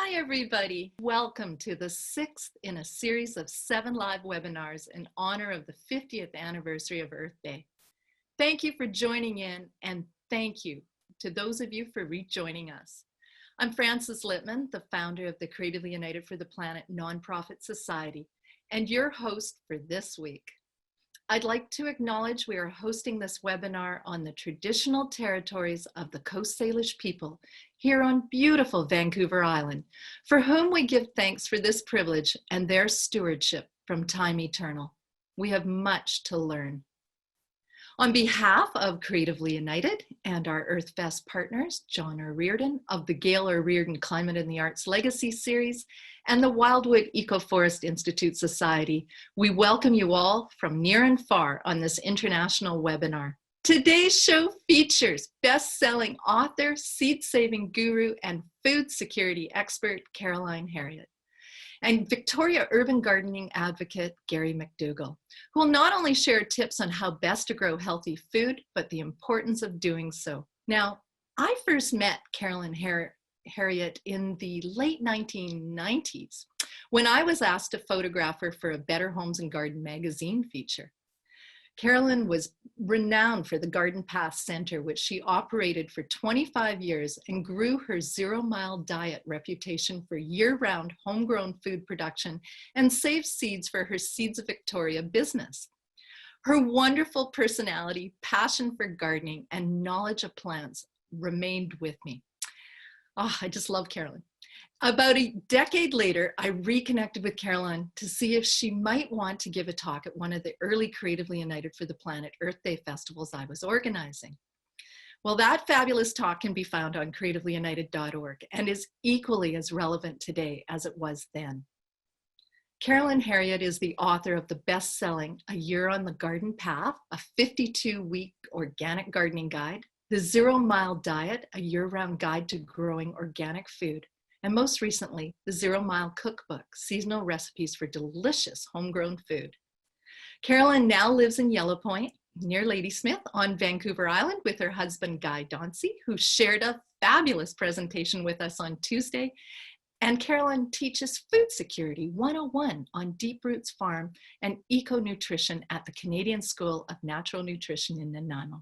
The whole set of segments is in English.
Hi, everybody. Welcome to the 6th in a series of 7 live webinars in honor of the 50th anniversary of Earth Day. Thank you for joining in, and thank you to those of you for rejoining us. I'm Frances Littman, the founder of the Creatively United for the Planet nonprofit society, and your host for this week. I'd like to acknowledge we are hosting this webinar on the traditional territories of the Coast Salish people here on beautiful Vancouver Island, for whom we give thanks for this privilege and their stewardship from time eternal. We have much to learn. On behalf of Creatively United and our EarthFest partners, John O'Riordan of the Gail O'Riordan Climate and the Arts Legacy Series and the Wildwood Ecoforest Institute Society, we welcome you all from near and far on this international webinar. Today's show features best-selling author, seed-saving guru, and food security expert Carolyn Herriot, and Victoria urban gardening advocate Gary Mcdougal, who will not only share tips on how best to grow healthy food, but the importance of doing so. Now, I first met Carolyn Herriot in the late 1990s when I was asked to photograph her for a Better Homes and Garden magazine feature. Carolyn was renowned for the Garden Path Center, which she operated for 25 years and grew her Zero-Mile Diet reputation for year-round homegrown food production and saved seeds for her Seeds of Victoria business. Her wonderful personality, passion for gardening, and knowledge of plants remained with me. Oh, I just love Carolyn. About a decade later, I reconnected with Carolyn to see if she might want to give a talk at one of the early Creatively United for the Planet Earth Day festivals I was organizing. Well, that fabulous talk can be found on creativelyunited.org and is equally as relevant today as it was then. Carolyn Harriet is the author of the best-selling A Year on the Garden Path, a 52-week organic gardening guide, The Zero-Mile Diet, a year-round guide to growing organic food, and most recently, the Zero-Mile Cookbook, seasonal recipes for delicious homegrown food. Carolyn now lives in Yellow Point, near Ladysmith on Vancouver Island with her husband, Guy Dauncey, who shared a fabulous presentation with us on Tuesday. And Carolyn teaches Food Security 101 on Deep Roots Farm and Eco-Nutrition at the Canadian School of Natural Nutrition in Nanaimo.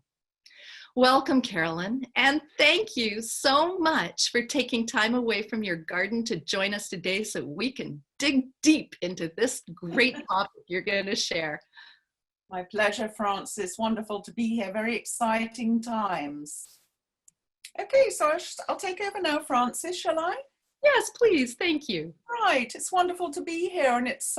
Welcome, Carolyn, and thank you so much for taking time away from your garden to join us today so we can dig deep into this great topic you're going to share. My pleasure, Frances. Wonderful to be here. Very exciting times. Okay, so I'll take over now, Frances, shall I? Yes, please. Thank you. Right. It's wonderful to be here, and it's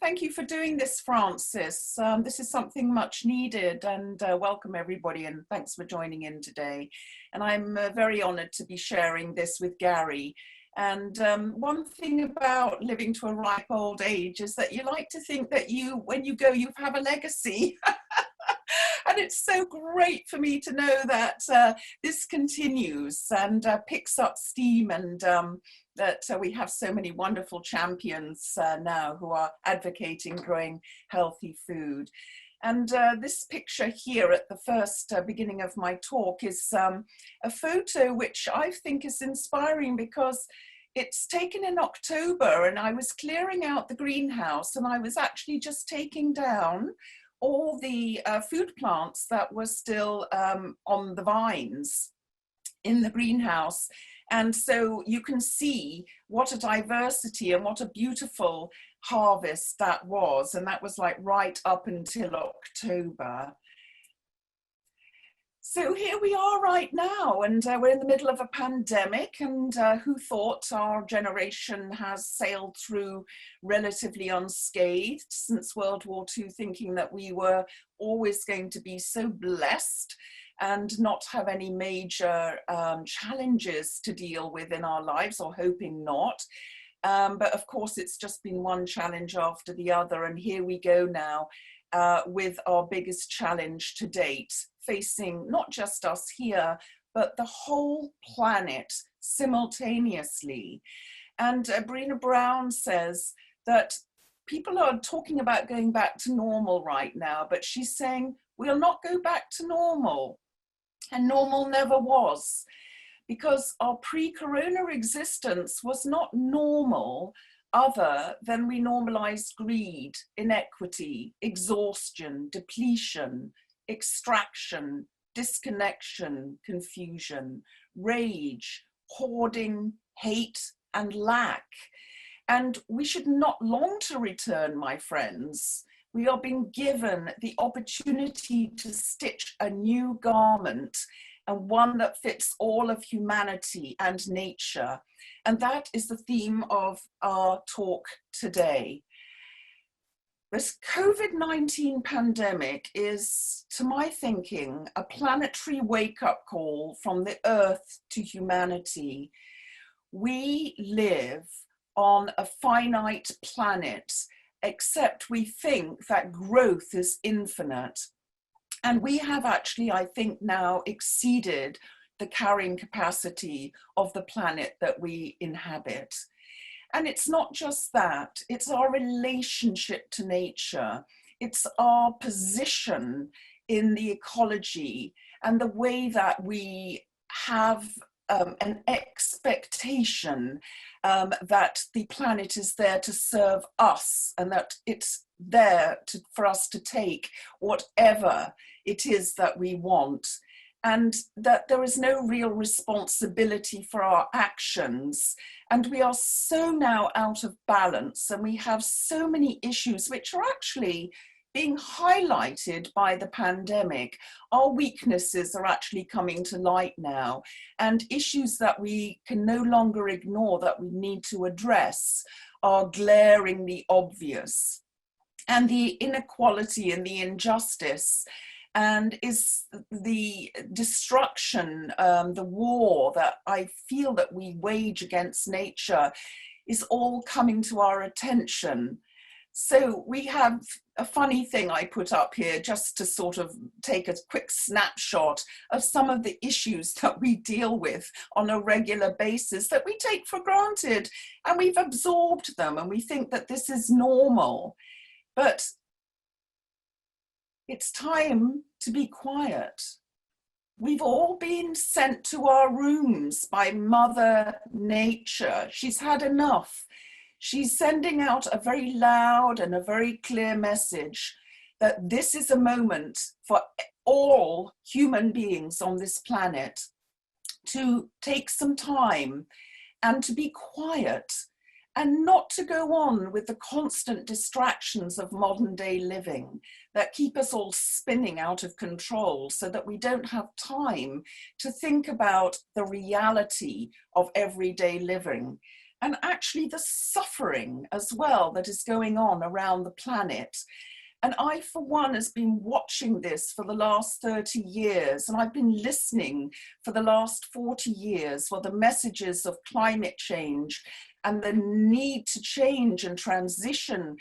thank you for doing this, Frances. This is something much needed, and welcome everybody, and thanks for joining in today. And I'm very honored to be sharing this with Gary. And one thing about living to a ripe old age is that you like to think that when you go, you have a legacy. And it's so great for me to know that this continues and picks up steam, and that we have so many wonderful champions now who are advocating growing healthy food. And this picture here at the first beginning of my talk is a photo which I think is inspiring because it's taken in October, and I was clearing out the greenhouse, and I was actually just taking down all the food plants that were still on the vines in the greenhouse. And so you can see what a diversity and what a beautiful harvest that was. And that was like right up until October. So here we are right now, and we're in the middle of a pandemic, and who thought our generation has sailed through relatively unscathed since World War II, thinking that we were always going to be so blessed and not have any major challenges to deal with in our lives, or hoping not. But of course, it's just been one challenge after the other, and here we go now with our biggest challenge to date, facing not just us here, but the whole planet simultaneously. And Brené Brown says that people are talking about going back to normal right now, but she's saying we'll not go back to normal. And normal never was. because our pre-corona existence was not normal other than we normalized greed, inequity, exhaustion, depletion, extraction, disconnection, confusion, rage, hoarding, hate, and lack. And we should not long to return, my friends. We are being given the opportunity to stitch a new garment, and one that fits all of humanity and nature. And that is the theme of our talk today. This COVID-19 pandemic is, to my thinking, a planetary wake-up call from the earth to humanity. We live on a finite planet, except we think that growth is infinite. And we have actually, I think, now exceeded the carrying capacity of the planet that we inhabit. And it's not just that, it's our relationship to nature. It's our position in the ecology and the way that we have an expectation that the planet is there to serve us, and that it's there for us to take whatever it is that we want, and that there is no real responsibility for our actions. And we are so now out of balance, and we have so many issues which are actually being highlighted by the pandemic. Our weaknesses are actually coming to light now, and issues that we can no longer ignore, that we need to address, are glaringly obvious. And the inequality and the injustice, and is the destruction, the war that I feel that we wage against nature, is all coming to our attention. So we have a funny thing I put up here just to sort of take a quick snapshot of some of the issues that we deal with on a regular basis that we take for granted, and we've absorbed them and we think that this is normal. But it's time to be quiet. We've all been sent to our rooms by Mother Nature. She's had enough. She's sending out a very loud and a very clear message that this is a moment for all human beings on this planet to take some time and to be quiet, and not to go on with the constant distractions of modern day living that keep us all spinning out of control, so that we don't have time to think about the reality of everyday living, and actually the suffering as well that is going on around the planet. And I, for one, has been watching this for the last 30 years, and I've been listening for the last 40 years for the messages of climate change and the need to change and transition.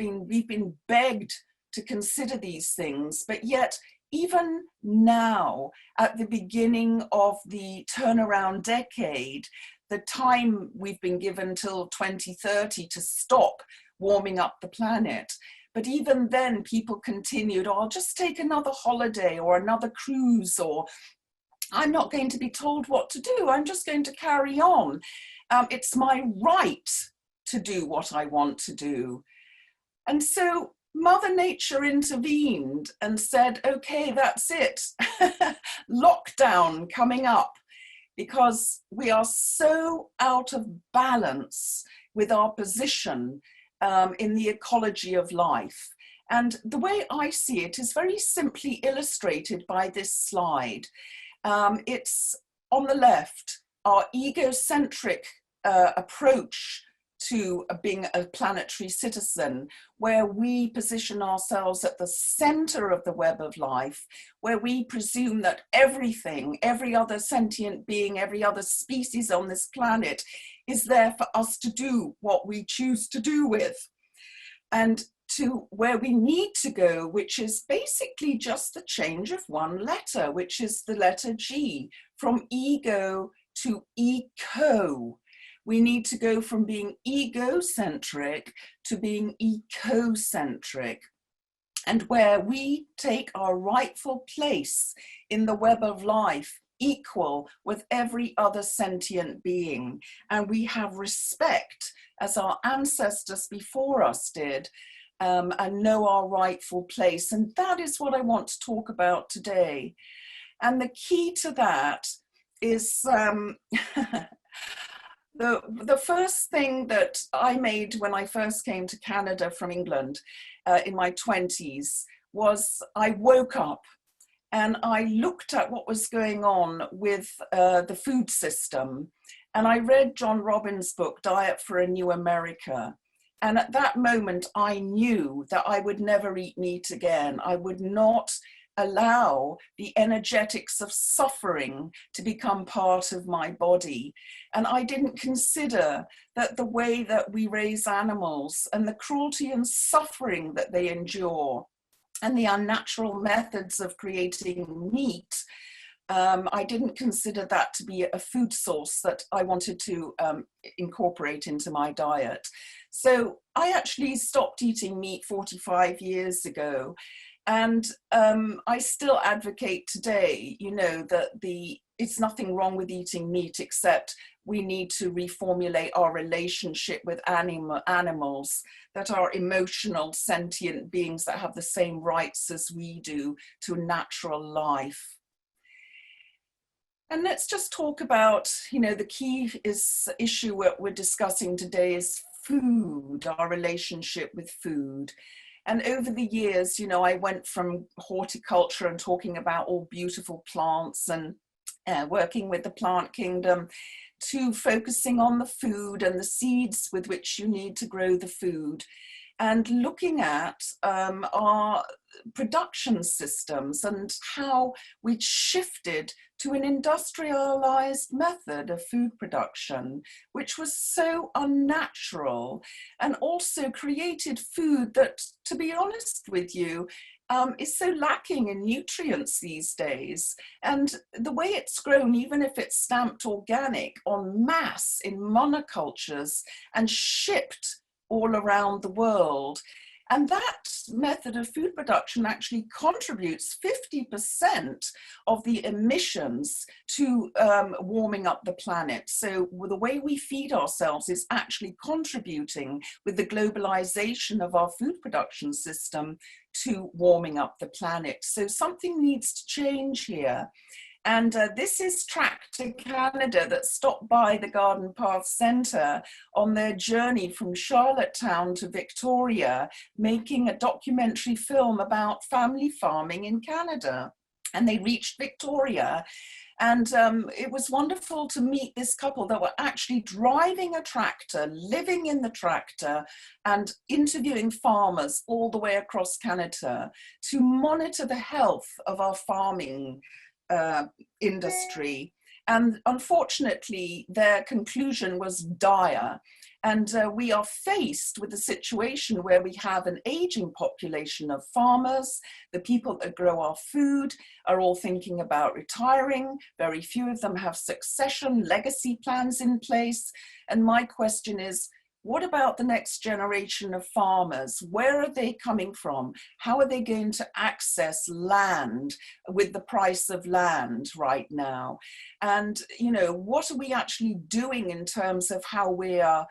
We've been begged to consider these things, but yet even now, at the beginning of the turnaround decade, the time we've been given till 2030 to stop warming up the planet. But even then, people continued, oh, I'll just take another holiday or another cruise, or I'm not going to be told what to do, I'm just going to carry on. It's my right to do what I want to do. And so Mother Nature intervened and said, okay, that's it. Lockdown coming up, because we are so out of balance with our position in the ecology of life. And the way I see it is very simply illustrated by this slide. It's on the left, our egocentric approach to being a planetary citizen, where we position ourselves at the center of the web of life, where we presume that everything, every other sentient being, every other species on this planet is there for us to do what we choose to do with. And to where we need to go, which is basically just the change of one letter, which is the letter G, from ego to eco. We need to go from being egocentric to being ecocentric, and where we take our rightful place in the web of life equal with every other sentient being. And we have respect, as our ancestors before us did, and know our rightful place. And that is what I want to talk about today. And the key to that is the first thing that I made when I first came to Canada from England in my 20s was I woke up and I looked at what was going on with the food system. And I read John Robbins' book, Diet for a New America. And at that moment, I knew that I would never eat meat again. I would not allow the energetics of suffering to become part of my body. And I didn't consider that the way that we raise animals and the cruelty and suffering that they endure and the unnatural methods of creating meat, I didn't consider that to be a food source that I wanted to incorporate into my diet. So I actually stopped eating meat 45 years ago. And I still advocate today, you know, that it's nothing wrong with eating meat, except we need to reformulate our relationship with animals that are emotional, sentient beings that have the same rights as we do to natural life. And let's just talk about, you know, the key issue what we're discussing today is food, our relationship with food. And over the years, you know, I went from horticulture and talking about all beautiful plants and working with the plant kingdom to focusing on the food and the seeds with which you need to grow the food, and looking at our production systems and how we'd shifted to an industrialized method of food production, which was so unnatural and also created food that, to be honest with you, is so lacking in nutrients these days. And the way it's grown, even if it's stamped organic, en masse in monocultures and shipped all around the world. And that method of food production actually contributes 50% of the emissions to warming up the planet. So the way we feed ourselves is actually contributing with the globalization of our food production system to warming up the planet. So something needs to change here. And this is Tractor Canada that stopped by the Garden Path Centre on their journey from Charlottetown to Victoria, making a documentary film about family farming in Canada. And they reached Victoria. And it was wonderful to meet this couple that were actually driving a tractor, living in the tractor, and interviewing farmers all the way across Canada to monitor the health of our farming industry. And unfortunately, their conclusion was dire. And we are faced with a situation where we have an aging population of farmers. The people that grow our food are all thinking about retiring. Very few of them have succession legacy plans in place. And my question is, what about the next generation of farmers? Where are they coming from? How are they going to access land with the price of land right now? And, you know, what are we actually doing in terms of how we are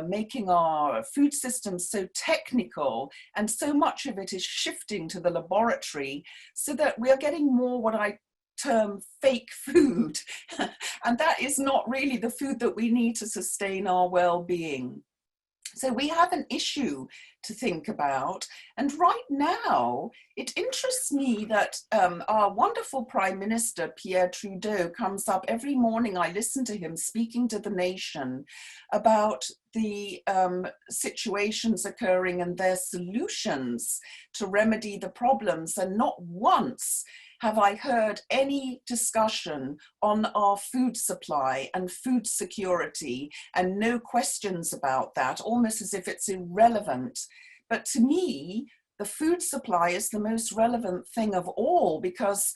making our food systems so technical, and so much of it is shifting to the laboratory, so that we are getting more what I term fake food. And that is not really the food that we need to sustain our well-being. So we have an issue to think about. And right now, it interests me that our wonderful Prime Minister, Pierre Trudeau, comes up every morning. I listen to him speaking to the nation about the situations occurring and their solutions to remedy the problems. And not once have I heard any discussion on our food supply and food security, and no questions about that, almost as if it's irrelevant. But to me, the food supply is the most relevant thing of all, because,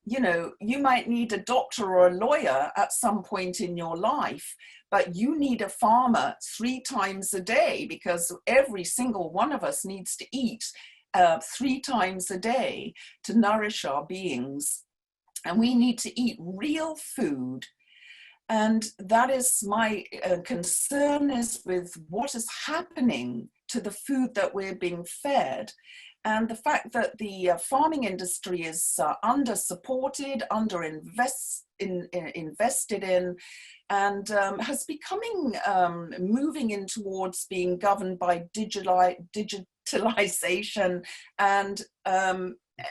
you know, you might need a doctor or a lawyer at some point in your life, but you need a farmer 3 times a day, because every single one of us needs to eat 3 times a day to nourish our beings. and we need to eat real food. And that is my concern, is with what is happening to the food that we're being fed. And the fact that the farming industry is under-supported, invested in, and has becoming, moving in towards being governed by digitalization and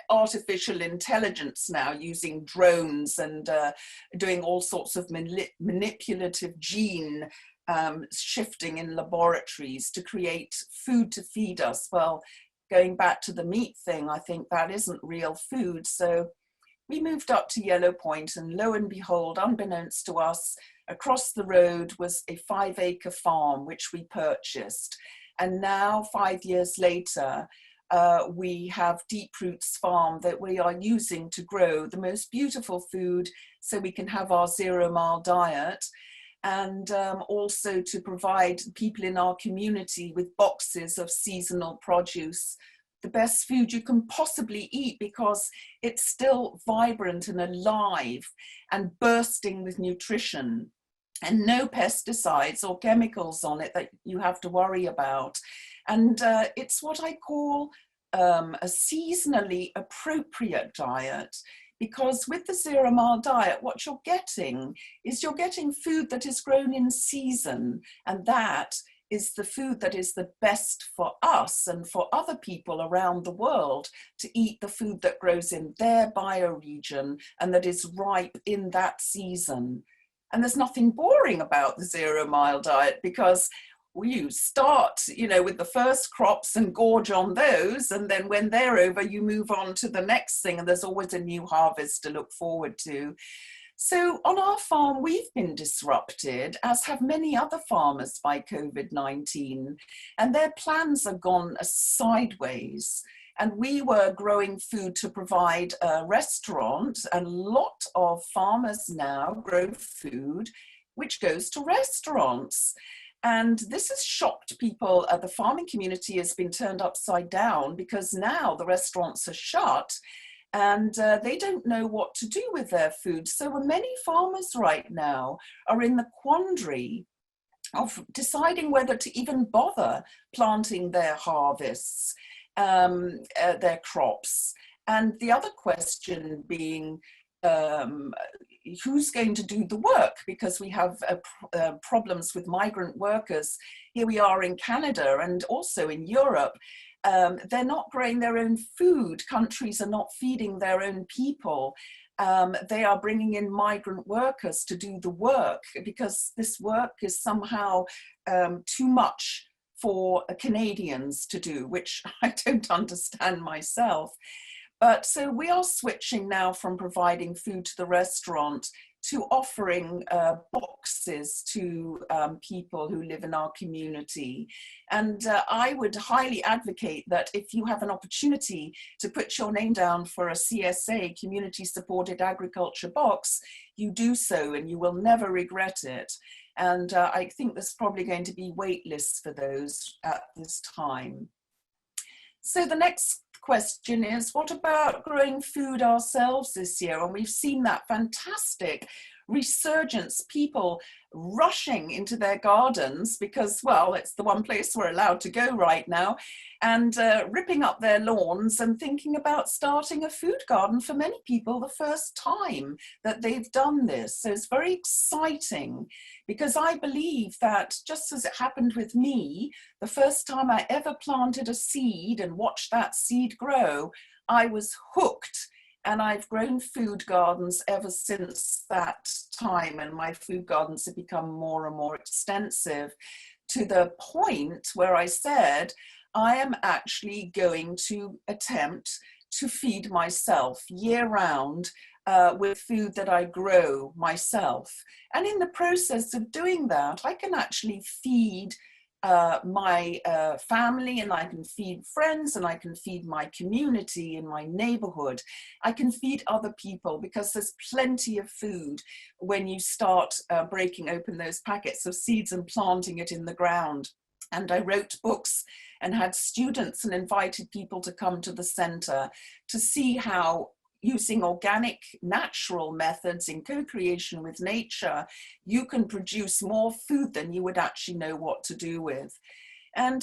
artificial intelligence now, using drones and doing all sorts of manipulative gene shifting in laboratories to create food to feed us. Well, going back to the meat thing, I think that isn't real food. So we moved up to Yellow Point, and lo and behold, unbeknownst to us, across the road was a 5-acre farm which we purchased. And now, 5 years later, we have Deep Roots Farm that we are using to grow the most beautiful food so we can have our Zero-Mile Diet, and also to provide people in our community with boxes of seasonal produce, the best food you can possibly eat, because it's still vibrant and alive and bursting with nutrition, and no pesticides or chemicals on it that you have to worry about. And it's what I call a seasonally appropriate diet, because with the Zero-Mile Diet, what you're getting is you're getting food that is grown in season, and that is the food that is the best for us and for other people around the world to eat, the food that grows in their bioregion and that is ripe in that season. And there's nothing boring about the Zero-Mile Diet, because you start, with the first crops and gorge on those, and then when they're over, you move on to the next thing, and there's always a new harvest to look forward to. So on our farm, we've been disrupted, as have many other farmers, by COVID-19, and their plans have gone sideways. And we were growing food to provide a restaurant, and a lot of farmers now grow food which goes to restaurants. And this has shocked people. The farming community has been turned upside down, because now the restaurants are shut and they don't know what to do with their food. So many farmers right now are in the quandary of deciding whether to even bother planting their harvests, their crops. And the other question being, who's going to do the work? Because we have problems with migrant workers. Here we are in Canada and also in Europe. They're not growing their own food. Countries are not feeding their own people. They are bringing in migrant workers to do the work, because this work is somehow too much for Canadians to do, which I don't understand myself. But so we are switching now from providing food to the restaurant to offering boxes to people who live in our community. And I would highly advocate that if you have an opportunity to put your name down for a CSA, Community Supported Agriculture box, you do so, and you will never regret it. And I think there's probably going to be wait lists for those at this time. So the next question is, what about growing food ourselves this year? And we've seen that fantastic resurgence, people rushing into their gardens because, well, it's the one place we're allowed to go right now, and ripping up their lawns and thinking about starting a food garden, for many people the first time that they've done this. So it's very exciting, because I believe that, just as it happened with me, the first time I ever planted a seed and watched that seed grow, I was hooked. And I've grown food gardens ever since that time, and my food gardens have become more and more extensive, to the point where I said, I am actually going to attempt to feed myself year round with food that I grow myself. And in the process of doing that, I can actually feed my family, and I can feed friends, and I can feed my community in my neighborhood. I can feed other people, because there's plenty of food when you start breaking open those packets of seeds and planting it in the ground. And I wrote books and had students and invited people to come to the center to see how using organic, natural methods in co-creation with nature, you can produce more food than you would actually know what to do with. And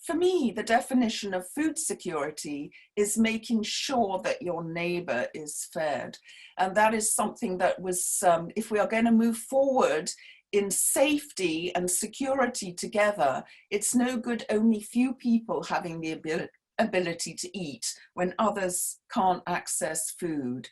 for me, the definition of food security is making sure that your neighbor is fed. And that is something that was, if we are going to move forward in safety and security together, it's no good only few people having the ability to eat when others can't access food.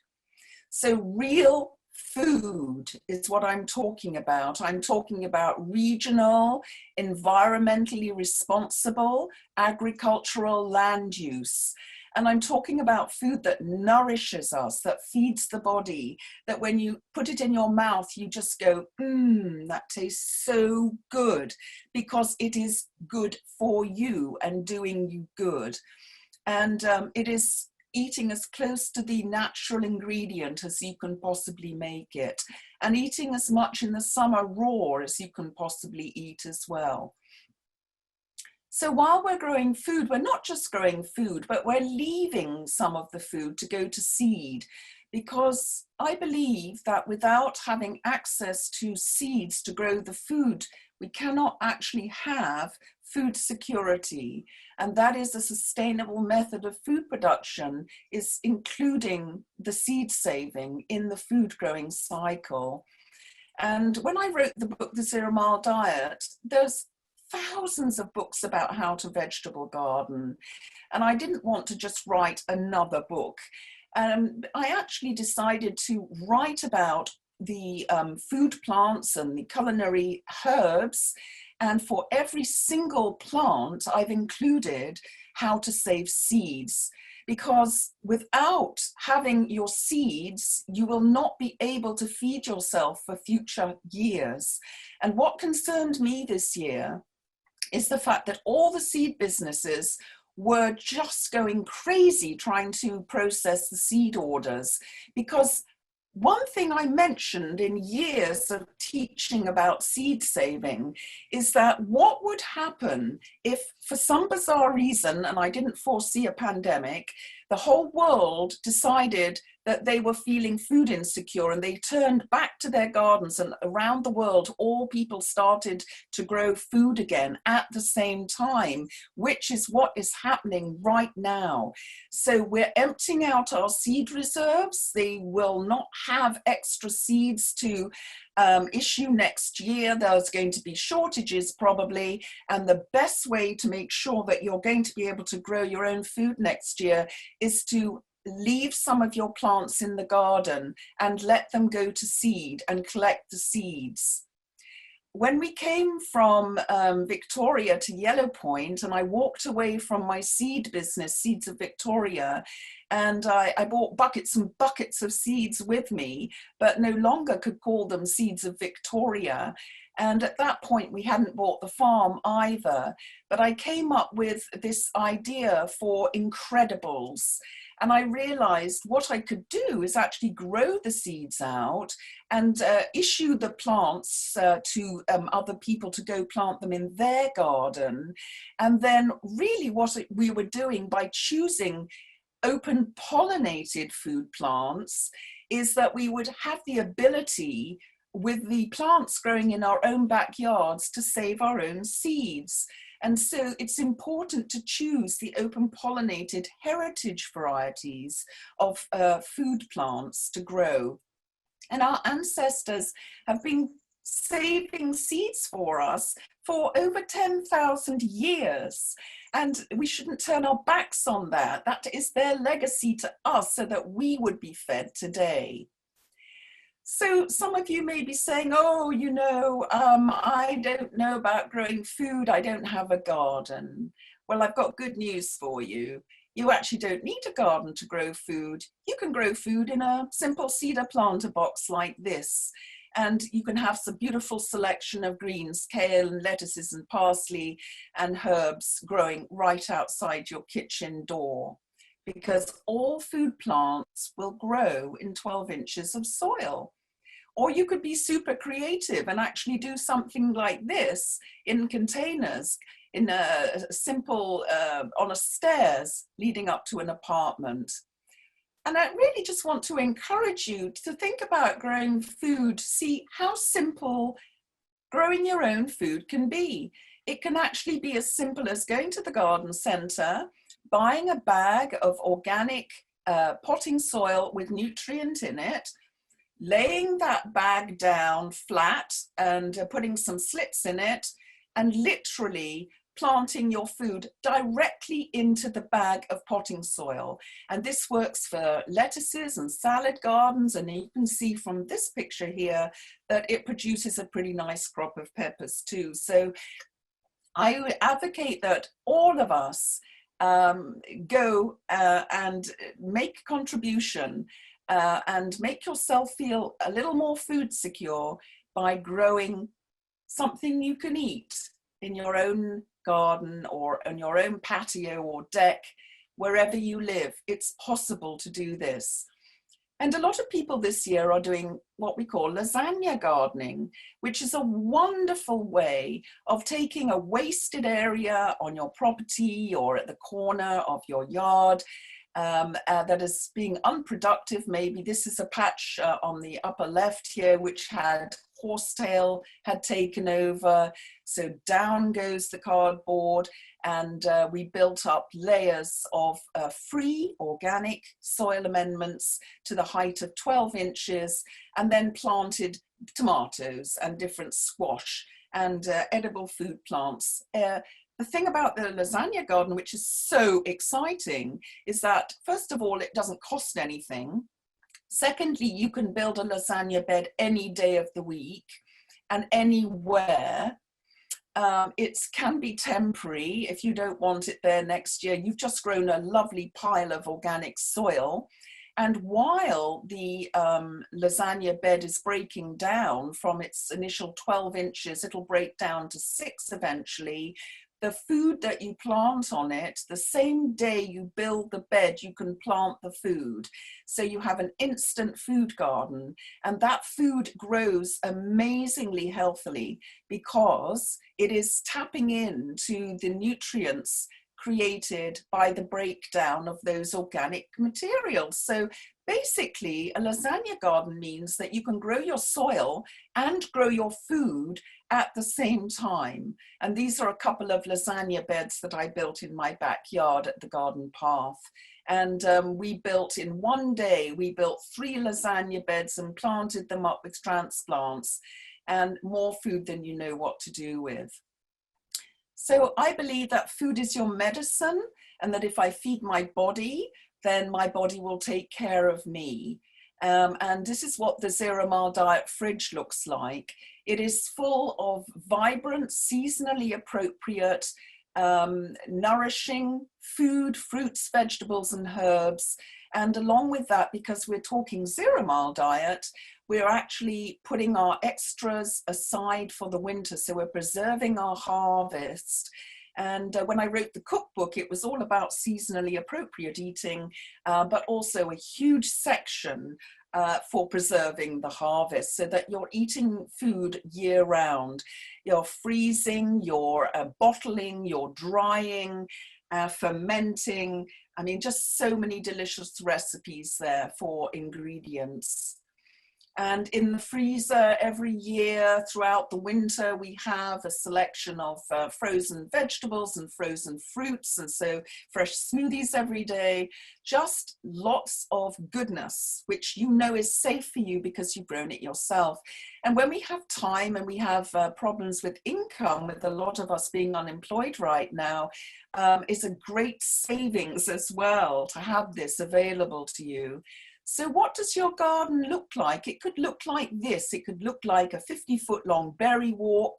So real food is what I'm talking about. I'm talking about regional, environmentally responsible, agricultural land use. And I'm talking about food that nourishes us, that feeds the body, that when you put it in your mouth, you just go, that tastes so good, because it is good for you and doing you good. And it is eating as close to the natural ingredient as you can possibly make it, and eating as much in the summer raw as you can possibly eat as well. So while we're growing food, we're not just growing food, but we're leaving some of the food to go to seed, because I believe that without having access to seeds to grow the food, we cannot actually have food security. And that is a sustainable method of food production, is including the seed saving in the food growing cycle. And when I wrote the book, The Zero-Mile Diet, there's thousands of books about how to vegetable garden. And I didn't want to just write another book. I actually decided to write about the food plants and the culinary herbs. And for every single plant, I've included how to save seeds, because without having your seeds, you will not be able to feed yourself for future years. And what concerned me this year is the fact that all the seed businesses were just going crazy trying to process the seed orders, because one thing I mentioned in years of teaching about seed saving is that what would happen if, for some bizarre reason, and I didn't foresee a pandemic, the whole world decided that they were feeling food insecure and they turned back to their gardens, and around the world, all people started to grow food again at the same time, which is what is happening right now. So we're emptying out our seed reserves. They will not have extra seeds to issue next year. There's going to be shortages probably, and the best way to make sure that you're going to be able to grow your own food next year is to leave some of your plants in the garden and let them go to seed and collect the seeds. When we came from Victoria to Yellow Point, and I walked away from my seed business, Seeds of Victoria, and I bought buckets and buckets of seeds with me, but no longer could call them Seeds of Victoria. And at that point, we hadn't bought the farm either. But I came up with this idea for Incredibles. And I realized what I could do is actually grow the seeds out and issue the plants to other people to go plant them in their garden. And then really what we were doing by choosing open pollinated food plants is that we would have the ability with the plants growing in our own backyards to save our own seeds. And so it's important to choose the open pollinated heritage varieties of food plants to grow. And our ancestors have been saving seeds for us for over 10,000 years. And we shouldn't turn our backs on that. That is their legacy to us so that we would be fed today. So some of you may be saying, oh, you know, I don't know about growing food. I don't have a garden. Well, I've got good news for you. You actually don't need a garden to grow food. You can grow food in a simple cedar planter box like this. And you can have some beautiful selection of greens, kale and lettuces and parsley and herbs growing right outside your kitchen door, because all food plants will grow in 12 inches of soil. Or you could be super creative and actually do something like this in containers, in a simple, on a stairs leading up to an apartment. And I really just want to encourage you to think about growing food, see how simple growing your own food can be. It can actually be as simple as going to the garden centre, buying a bag of organic potting soil with nutrient in it, laying that bag down flat and putting some slits in it, and literally planting your food directly into the bag of potting soil. And this works for lettuces and salad gardens. And you can see from this picture here that it produces a pretty nice crop of peppers too. So I would advocate that all of us go and make a contribution and make yourself feel a little more food secure by growing something you can eat in your own garden or on your own patio or deck, wherever you live. It's possible to do this. And a lot of people this year are doing what we call lasagna gardening, which is a wonderful way of taking a wasted area on your property or at the corner of your yard that is being unproductive. Maybe this is a patch on the upper left here, which had horsetail had taken over. So down goes the cardboard, and we built up layers of free organic soil amendments to the height of 12 inches, and then planted tomatoes and different squash and edible food plants. The thing about the lasagna garden, which is so exciting, is that first of all, it doesn't cost anything. Secondly, you can build a lasagna bed any day of the week and anywhere. It can be temporary. If you don't want it there next year, you've just grown a lovely pile of organic soil. And while the lasagna bed is breaking down from its initial 12 inches, it'll break down to 6 eventually. The food that you plant on it, the same day you build the bed, you can plant the food. So you have an instant food garden, and that food grows amazingly healthily because it is tapping into the nutrients created by the breakdown of those organic materials. So basically, a lasagna garden means that you can grow your soil and grow your food at the same time. And these are a couple of lasagna beds that I built in my backyard at the garden path. And we built in one day, we built 3 lasagna beds and planted them up with transplants, and more food than you know what to do with. So I believe that food is your medicine, and that if I feed my body, then my body will take care of me. And this is what the Zero-Mile Diet fridge looks like. It is full of vibrant, seasonally appropriate, nourishing food, fruits, vegetables, and herbs. And along with that, because we're talking Zero-Mile Diet, we're actually putting our extras aside for the winter. So we're preserving our harvest. And when I wrote the cookbook, it was all about seasonally appropriate eating, but also a huge section for preserving the harvest so that you're eating food year round. You're freezing, you're bottling, you're drying, fermenting. I mean, just so many delicious recipes there for ingredients. And in the freezer every year throughout the winter, we have a selection of frozen vegetables and frozen fruits. And so fresh smoothies every day, just lots of goodness, which you know is safe for you because you've grown it yourself. And when we have time and we have problems with income, with a lot of us being unemployed right now, it's a great savings as well to have this available to you. So what does your garden look like? It could look like this. It could look like a 50-foot long berry walk.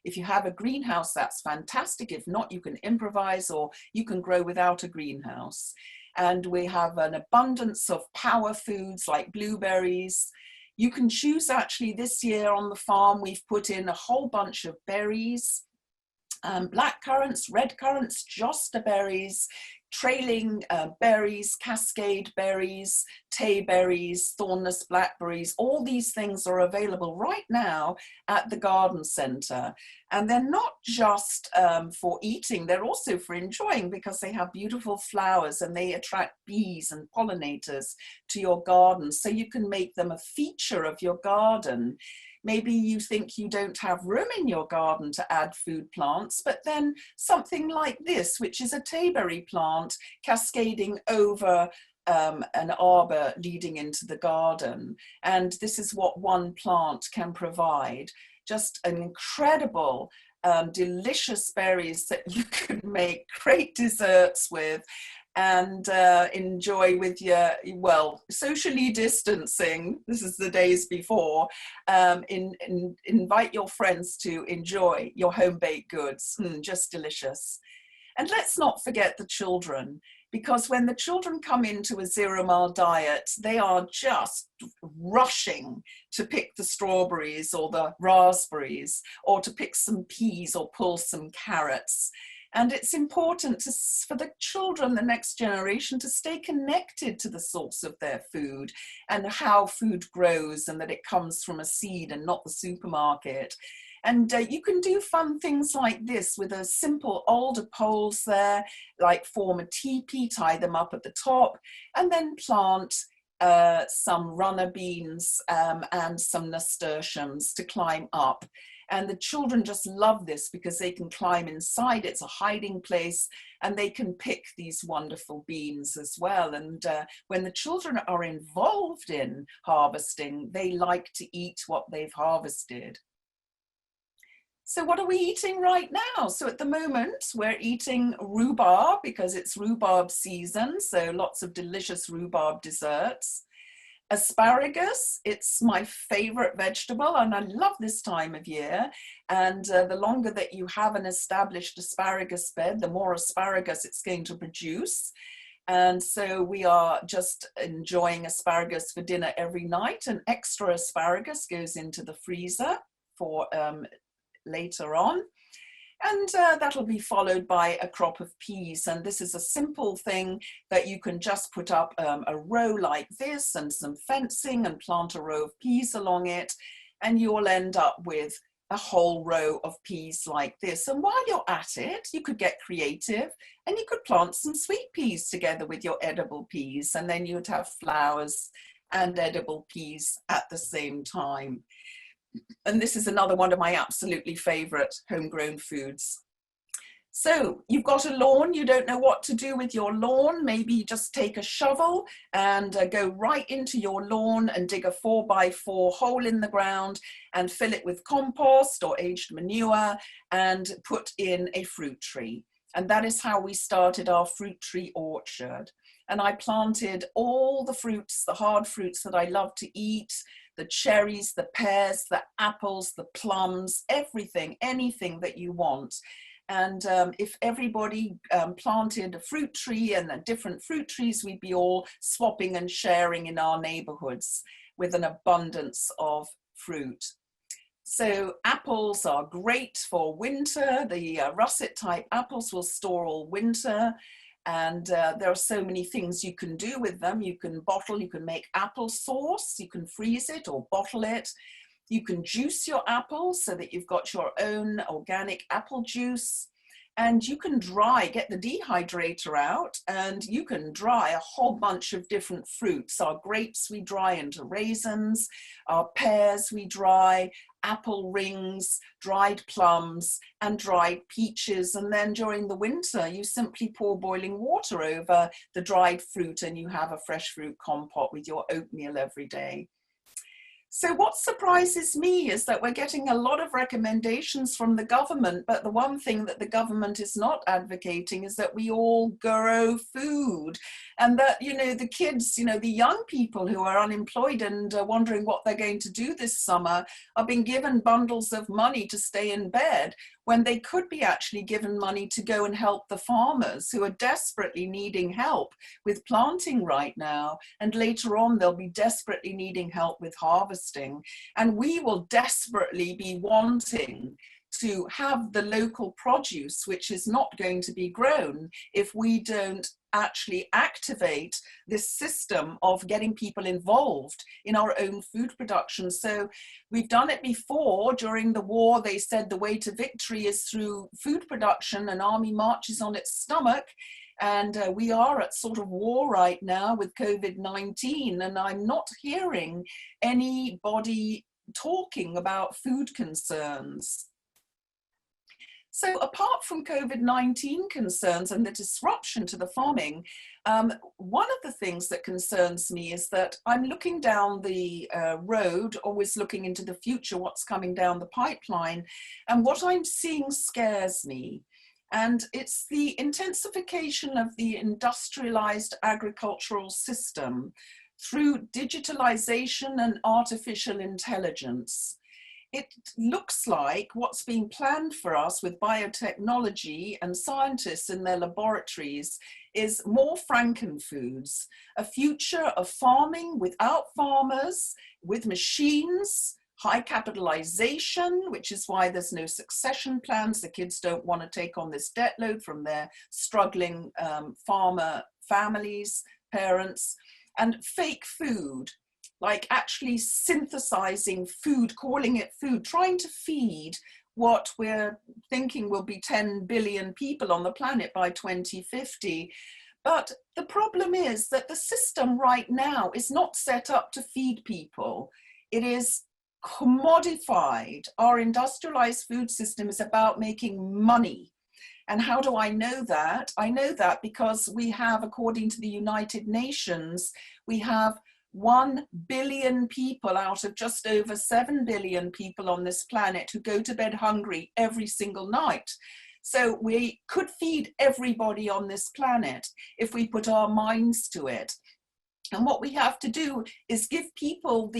If you have a greenhouse, that's fantastic. If not, you can improvise, or you can grow without a greenhouse. And we have an abundance of power foods like blueberries. You can choose, actually this year on the farm, we've put in a whole bunch of berries. Black currants, red currants, josta berries, trailing berries, cascade berries, tay berries, thornless blackberries, all these things are available right now at the garden centre. And they're not just for eating, they're also for enjoying, because they have beautiful flowers and they attract bees and pollinators to your garden. So you can make them a feature of your garden. Maybe you think you don't have room in your garden to add food plants, but then something like this, which is a tayberry plant cascading over an arbor leading into the garden. And this is what one plant can provide. Just an incredible, delicious berries that you can make great desserts with and enjoy with your, well, socially distancing, this is the days before, invite your friends to enjoy your home-baked goods. Just delicious. And let's not forget the children, because when the children come into a zero-mile diet, they are just rushing to pick the strawberries or the raspberries, or to pick some peas or pull some carrots. And it's important for the children, the next generation, to stay connected to the source of their food and how food grows, and that it comes from a seed and not the supermarket. And you can do fun things like this with a simple alder poles there, like form a teepee, tie them up at the top, and then plant some runner beans and some nasturtiums to climb up. And the children just love this because they can climb inside. It's a hiding place, and they can pick these wonderful beans as well. And when the children are involved in harvesting, they like to eat what they've harvested. So what are we eating right now? So at the moment, we're eating rhubarb because it's rhubarb season. So lots of delicious rhubarb desserts. Asparagus, it's my favorite vegetable, and I love this time of year. And the longer that you have an established asparagus bed, the more asparagus it's going to produce. And so we are just enjoying asparagus for dinner every night, and extra asparagus goes into the freezer for later on. And that'll be followed by a crop of peas. And this is a simple thing that you can just put up a row like this and some fencing and plant a row of peas along it. And you'll end up with a whole row of peas like this. And while you're at it, you could get creative and you could plant some sweet peas together with your edible peas. And then you'd have flowers and edible peas at the same time. And this is another one of my absolutely favorite homegrown foods. So you've got a lawn, you don't know what to do with your lawn. Maybe just take a shovel and go right into your lawn and dig a 4x4 hole in the ground and fill it with compost or aged manure and put in a fruit tree. And that is how we started our fruit tree orchard. And I planted all the fruits, the hard fruits that I love to eat, the cherries, the pears, the apples, the plums, everything, anything that you want. And if everybody planted a fruit tree and different fruit trees, we'd be all swapping and sharing in our neighborhoods with an abundance of fruit. So apples are great for winter. The russet type apples will store all winter. And there are so many things you can do with them. You can bottle, you can make apple sauce, you can freeze it or bottle it. You can juice your apples so that you've got your own organic apple juice. And you can dry, get the dehydrator out, and you can dry a whole bunch of different fruits. Our grapes we dry into raisins, our pears we dry, apple rings, dried plums, and dried peaches. And then during the winter, you simply pour boiling water over the dried fruit and you have a fresh fruit compote with your oatmeal every day. So what surprises me is that we're getting a lot of recommendations from the government, but the one thing that the government is not advocating is that we all grow food, and that, you know, the kids, you know, the young people who are unemployed and wondering what they're going to do this summer are being given bundles of money to stay in bed when they could be actually given money to go and help the farmers who are desperately needing help with planting right now. And later on, they'll be desperately needing help with harvesting. And we will desperately be wanting to have the local produce, which is not going to be grown if we don't actually activate this system of getting people involved in our own food production. So we've done it before. During the war, they said the way to victory is through food production. An army marches on its stomach. And we are at sort of war right now with COVID-19, and I'm not hearing anybody talking about food concerns. So apart from COVID-19 concerns and the disruption to the farming, one of the things that concerns me is that I'm looking down the road, always looking into the future, what's coming down the pipeline, and what I'm seeing scares me. And it's the intensification of the industrialized agricultural system through digitalization and artificial intelligence. It looks like what's being planned for us with biotechnology and scientists in their laboratories is more frankenfoods, a future of farming without farmers, with machines, high capitalization, which is why there's no succession plans. The kids don't want to take on this debt load from their struggling farmer families, parents, and fake food, like actually synthesizing food, calling it food, trying to feed what we're thinking will be 10 billion people on the planet by 2050. But the problem is that the system right now is not set up to feed people. It is commodified. Our industrialized food system is about making money. And how do I know that? I know that because we have, according to the United Nations, we have 1 billion people out of just over 7 billion people on this planet who go to bed hungry every single night. So we could feed everybody on this planet if we put our minds to it. And what we have to do is give people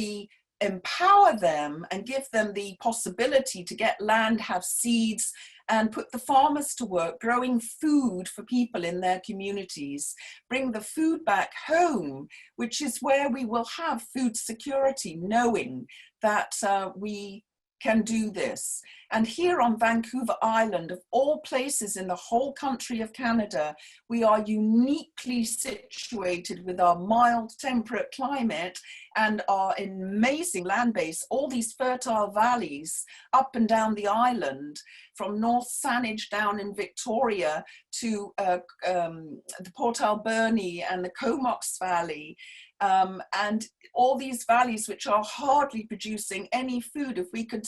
empower them and give them the possibility to get land, have seeds, and put the farmers to work growing food for people in their communities. Bring the food back home, which is where we will have food security, knowing that we can do this. And here on Vancouver Island, of all places in the whole country of Canada, we are uniquely situated with our mild temperate climate and our amazing land base, all these fertile valleys up and down the island, from North Saanich down in Victoria to the Port Alberni and the Comox Valley. And all these valleys which are hardly producing any food. If we could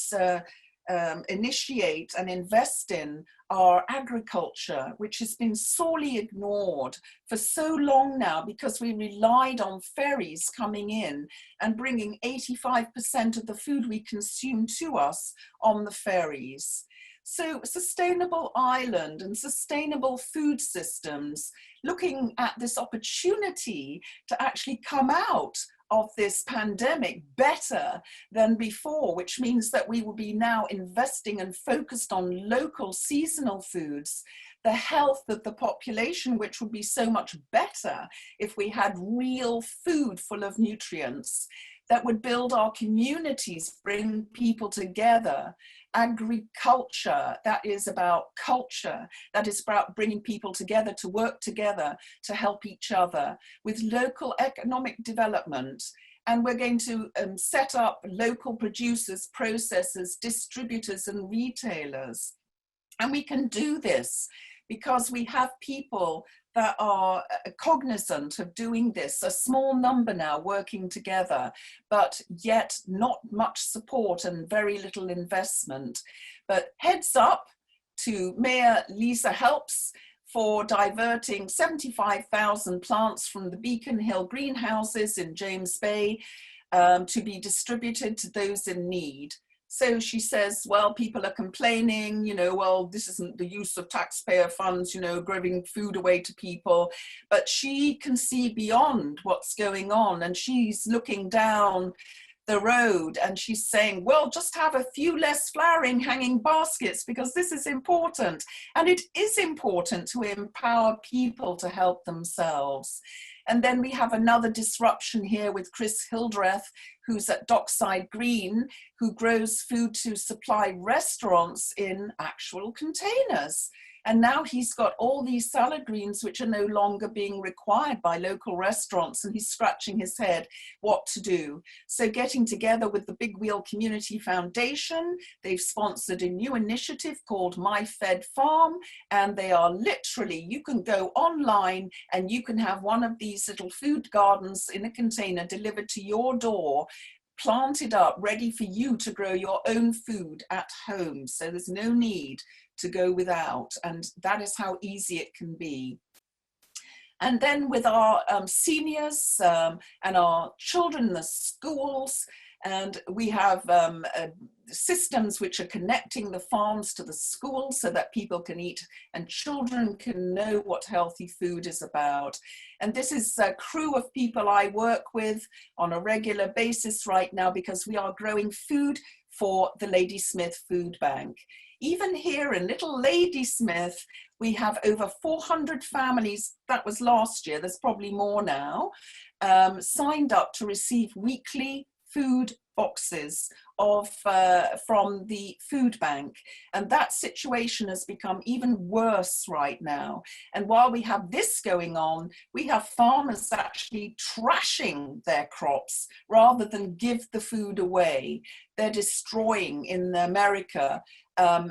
initiate and invest in our agriculture, which has been sorely ignored for so long now because we relied on ferries coming in and bringing 85% of the food we consume to us on the ferries. So sustainable island and sustainable food systems, looking at this opportunity to actually come out of this pandemic better than before, which means that we will be now investing and focused on local seasonal foods, the health of the population, which would be so much better if we had real food full of nutrients that would build our communities, bring people together. Agriculture, that is about culture, that is about bringing people together to work together to help each other with local economic development. And we're going to set up local producers, processors, distributors, and retailers. And we can do this because we have people that are cognizant of doing this, a small number now working together, but yet not much support and very little investment. But heads up to Mayor Lisa Helps for diverting 75,000 plants from the Beacon Hill greenhouses in James Bay to be distributed to those in need. So she says, well, people are complaining, you know, well, this isn't the use of taxpayer funds, you know, giving food away to people. But she can see beyond what's going on, and she's looking down the road and she's saying, well, just have a few less flowering hanging baskets because this is important. And it is important to empower people to help themselves. And then we have another disruption here with Chris Hildreth, who's at Dockside Green, who grows food to supply restaurants in actual containers. And now he's got all these salad greens which are no longer being required by local restaurants, and he's scratching his head what to do. So getting together with the Big Wheel Community Foundation, they've sponsored a new initiative called My Fed Farm, and they are literally, you can go online and you can have one of these little food gardens in a container delivered to your door, planted up, ready for you to grow your own food at home. So there's no need to go without, and that is how easy it can be. And then with our seniors and our children in the schools, and we have systems which are connecting the farms to the schools so that people can eat and children can know what healthy food is about. And this is a crew of people I work with on a regular basis right now, because we are growing food for the Ladysmith Food Bank. Even here in Little Ladysmith, we have over 400 families, that was last year, there's probably more now, signed up to receive weekly food boxes from the food bank. And that situation has become even worse right now. And while we have this going on, we have farmers actually trashing their crops rather than give the food away. They're destroying in America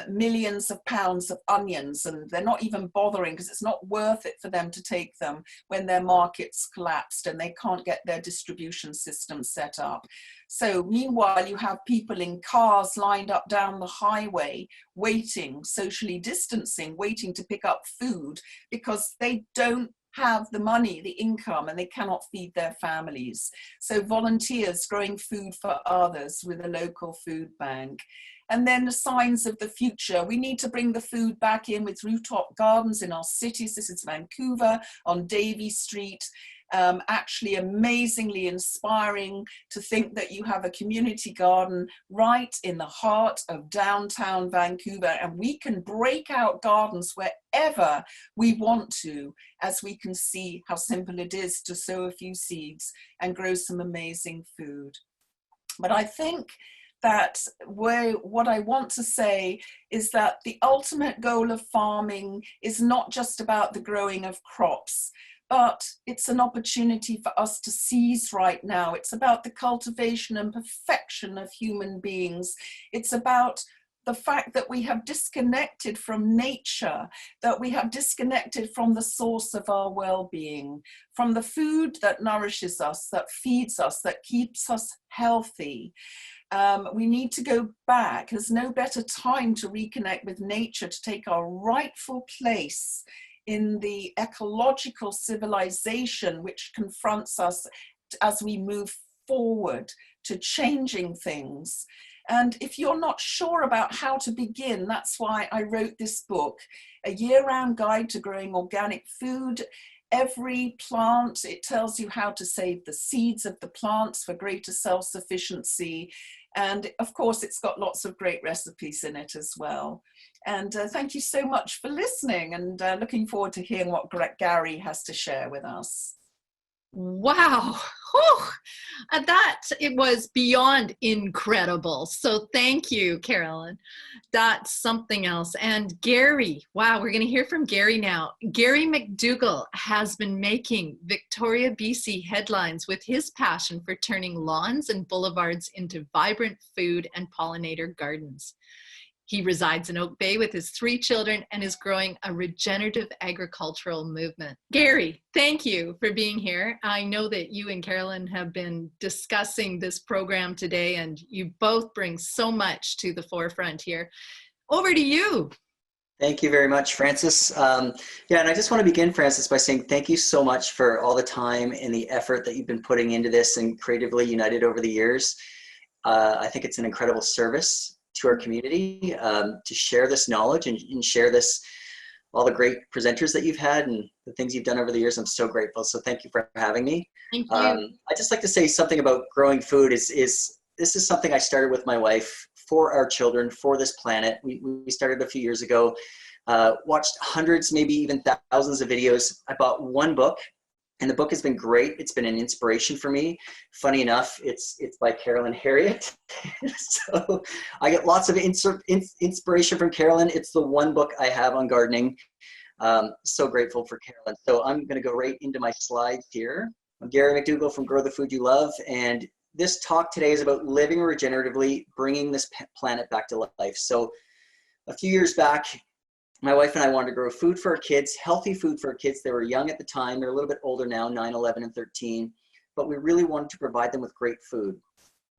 millions of pounds of onions, and they're not even bothering because it's not worth it for them to take them when their markets collapsed and they can't get their distribution system set up. So meanwhile, you have people in cars lined up down the highway, waiting, socially distancing, waiting to pick up food because they don't have the money, the income, and they cannot feed their families. So volunteers growing food for others with a local food bank. And then the signs of the future. We need to bring the food back in with rooftop gardens in our cities. This is Vancouver on Davie Street. Actually amazingly inspiring to think that you have a community garden right in the heart of downtown Vancouver, and we can break out gardens wherever we want to, as we can see how simple it is to sow a few seeds and grow some amazing food. But I think that what I want to say is that the ultimate goal of farming is not just about the growing of crops, but it's an opportunity for us to seize right now. It's about the cultivation and perfection of human beings. It's about the fact that we have disconnected from nature, that we have disconnected from the source of our well-being, from the food that nourishes us, that feeds us, that keeps us healthy. We need to go back. There's no better time to reconnect with nature, to take our rightful place in the ecological civilization which confronts us as we move forward to changing things. And if you're not sure about how to begin, that's why I wrote this book, A Year-Round Guide to Growing Organic Food. Every plant, it tells you how to save the seeds of the plants for greater self-sufficiency. And of course, it's got lots of great recipes in it as well. And thank you so much for listening, and looking forward to hearing what Gary has to share with us. Wow. Whew. It was beyond incredible. So thank you, Carolyn. That's something else. And Gary, wow, we're going to hear from Gary now. Gary Mcdougal has been making Victoria, BC headlines with his passion for turning lawns and boulevards into vibrant food and pollinator gardens. He resides in Oak Bay with his 3 children and is growing a regenerative agricultural movement. Gary, thank you for being here. I know that you and Carolyn have been discussing this program today, and you both bring so much to the forefront here. Over to you. Thank you very much, Frances. And I just want to begin, Frances, by saying thank you so much for all the time and the effort that you've been putting into this and Creatively United over the years. I think it's an incredible service to our community to share this knowledge and share this, all the great presenters that you've had and the things you've done over the years. I'm so grateful. So thank you for having me. Thank you. I'd just like to say something about growing food. This is something I started with my wife for our children, for this planet. We started a few years ago, watched hundreds, maybe even thousands of videos. I bought one book And the book has been great. It's been an inspiration for me. Funny enough, it's by Carolyn Herriot. So I get lots of inspiration from Carolyn. It's the one book I have on gardening. So grateful for Carolyn. So I'm going to go right into my slides here. I'm Gary Mcdougal from Grow the Food You Love. And this talk today is about living regeneratively, bringing this planet back to life. So a few years back, my wife and I wanted to grow food for our kids, healthy food for our kids. They were young at the time. They're a little bit older now, 9, 11, and 13. But we really wanted to provide them with great food.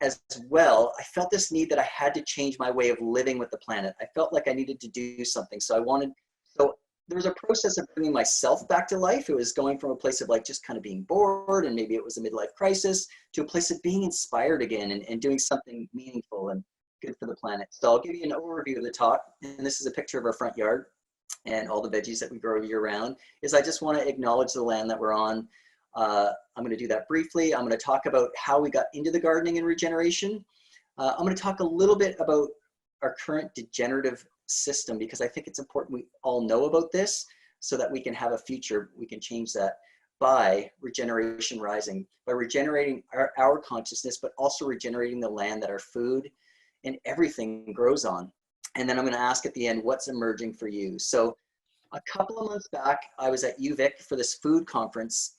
As well, I felt this need that I had to change my way of living with the planet. I felt like I needed to do something. So there was a process of bringing myself back to life. It was going from a place of like just kind of being bored, and maybe it was a midlife crisis, to a place of being inspired again and doing something meaningful and good for the planet. So I'll give you an overview of the talk. And this is a picture of our front yard and all the veggies that we grow year round. I just want to acknowledge the land that we're on. I'm going to do that briefly. I'm going to talk about how we got into the gardening and regeneration. I'm going to talk a little bit about our current degenerative system, because I think it's important we all know about this so that we can have a future. We can change that by regeneration rising, by regenerating our consciousness, but also regenerating the land that our food and everything grows on. And then I'm going to ask at the end, what's emerging for you? So a couple of months back, I was at UVic for this food conference,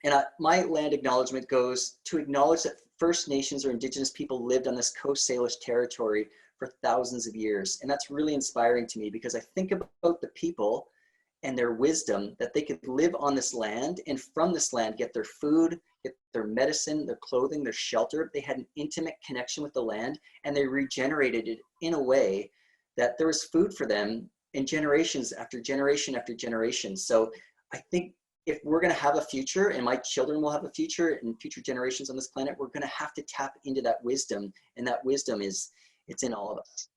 and my land acknowledgement goes to acknowledge that First Nations or Indigenous people lived on this Coast Salish territory for thousands of years. And that's really inspiring to me, because I think about the people and their wisdom, that they could live on this land and from this land get their food, get their medicine, their clothing, their shelter. They had an intimate connection with the land, and they regenerated it in a way that there was food for them in generations after generation after generation. So I think if we're going to have a future, and my children will have a future and future generations on this planet, we're going to have to tap into that wisdom. And that wisdom it's in all of us.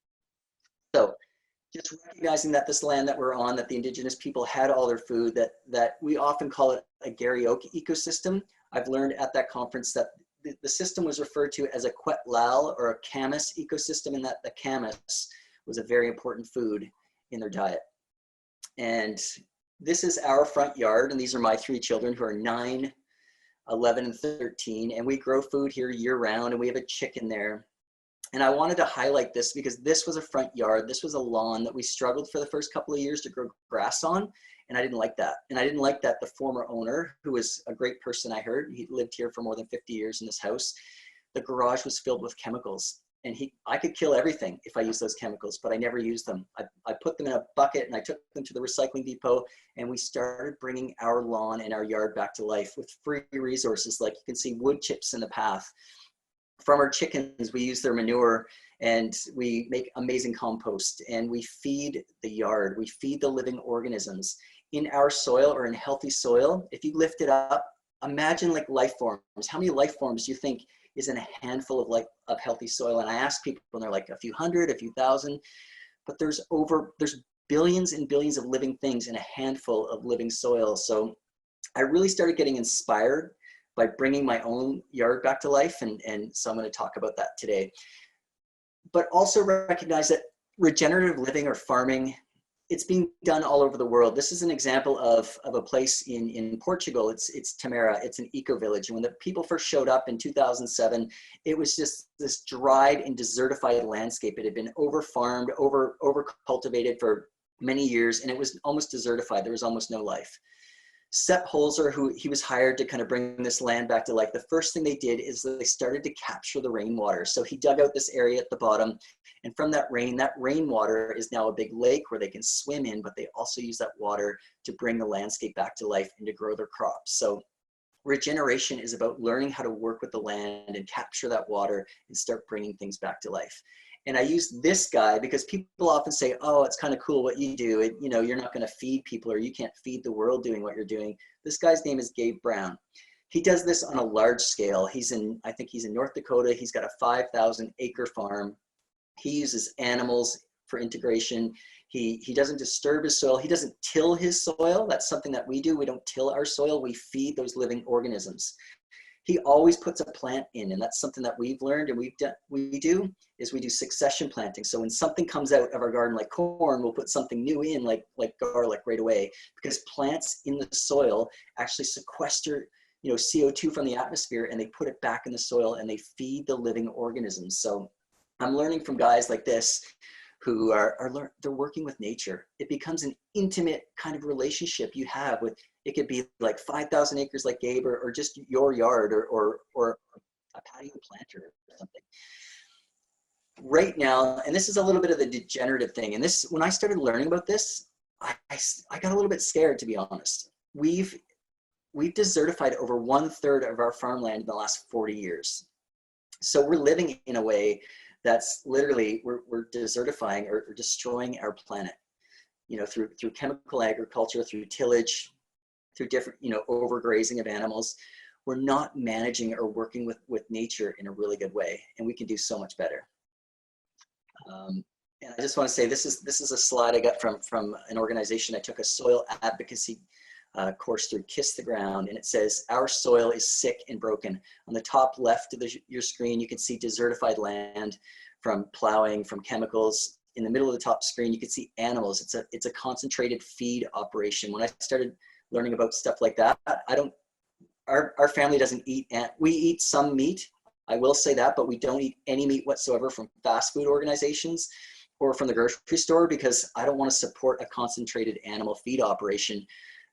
So just recognizing that this land that we're on, that the Indigenous people had all their food, that we often call it a Gary Oak ecosystem. I've learned at that conference that the system was referred to as a Quetlal or a Camas ecosystem, and that the Camas was a very important food in their diet. And this is our front yard, and these are my 3 children who are 9, 11, and 13, and we grow food here year round, and we have a chicken there. And I wanted to highlight this because this was a front yard. This was a lawn that we struggled for the first couple of years to grow grass on. And I didn't like that. And I didn't like that the former owner, who was a great person, I heard, he lived here for more than 50 years in this house. The garage was filled with chemicals. And I could kill everything if I used those chemicals, but I never used them. I put them in a bucket and I took them to the recycling depot, and we started bringing our lawn and our yard back to life with free resources. Like you can see wood chips in the path. From our chickens, we use their manure, and we make amazing compost, and we feed the yard. We feed the living organisms in our soil, or in healthy soil. If you lift it up, imagine like life forms. How many life forms do you think is in a handful of healthy soil? And I ask people, and they're like a few hundred, a few thousand, but there's billions and billions of living things in a handful of living soil. So I really started getting inspired by bringing my own yard back to life. And so I'm going to talk about that today. But also recognize that regenerative living or farming, it's being done all over the world. This is an example of a place in Portugal. It's Tamera. It's an eco-village. And when the people first showed up in 2007, it was just this dried and desertified landscape. It had been over-farmed, over-cultivated for many years, and it was almost desertified. There was almost no life. Sepp Holzer, who he was hired to kind of bring this land back to life, the first thing they did is they started to capture the rainwater. So he dug out this area at the bottom, and from that rainwater is now a big lake where they can swim in, but they also use that water to bring the landscape back to life and to grow their crops. So regeneration is about learning how to work with the land and capture that water and start bringing things back to life. And I use this guy because people often say, oh, it's kind of cool what you do. You're not going to feed people, or you can't feed the world doing what you're doing. This guy's name is Gabe Brown. He does this on a large scale. I think he's in North Dakota. He's got a 5,000 acre farm. He uses animals for integration. He doesn't disturb his soil. He doesn't till his soil. That's something that we do. We don't till our soil. We feed those living organisms. he always puts a plant in, and that's something that we've learned and we do succession planting. So when something comes out of our garden like corn, we'll put something new in like garlic right away, because plants in the soil actually sequester, you know, CO2 from the atmosphere, and they put it back in the soil and they feed the living organisms. So I'm learning from guys like this who they're working with nature. It becomes an intimate kind of relationship you have with, it could be like 5,000 acres like Gabe, or just your yard, or a patio planter or something. Right now, and this is a little bit of the degenerative thing, and this, when I started learning about this, I got a little bit scared, to be honest. We've desertified over 1/3 of our farmland in the last 40 years. So we're living in a way that's literally, we're desertifying or destroying our planet, you know, through chemical agriculture, through tillage, through different, you know, overgrazing of animals. We're not managing or working with nature in a really good way, and we can do so much better. And I just want to say, this is a slide I got from an organization. I took a soil advocacy course through Kiss the Ground, and it says, our soil is sick and broken. On the top left of your screen, you can see desertified land from plowing, from chemicals. In the middle of the top screen, you can see animals. It's a concentrated feed operation. When I started learning about stuff like that, our family doesn't eat, we eat some meat, I will say that, but we don't eat any meat whatsoever from fast food organizations or from the grocery store, because I don't want to support a concentrated animal feed operation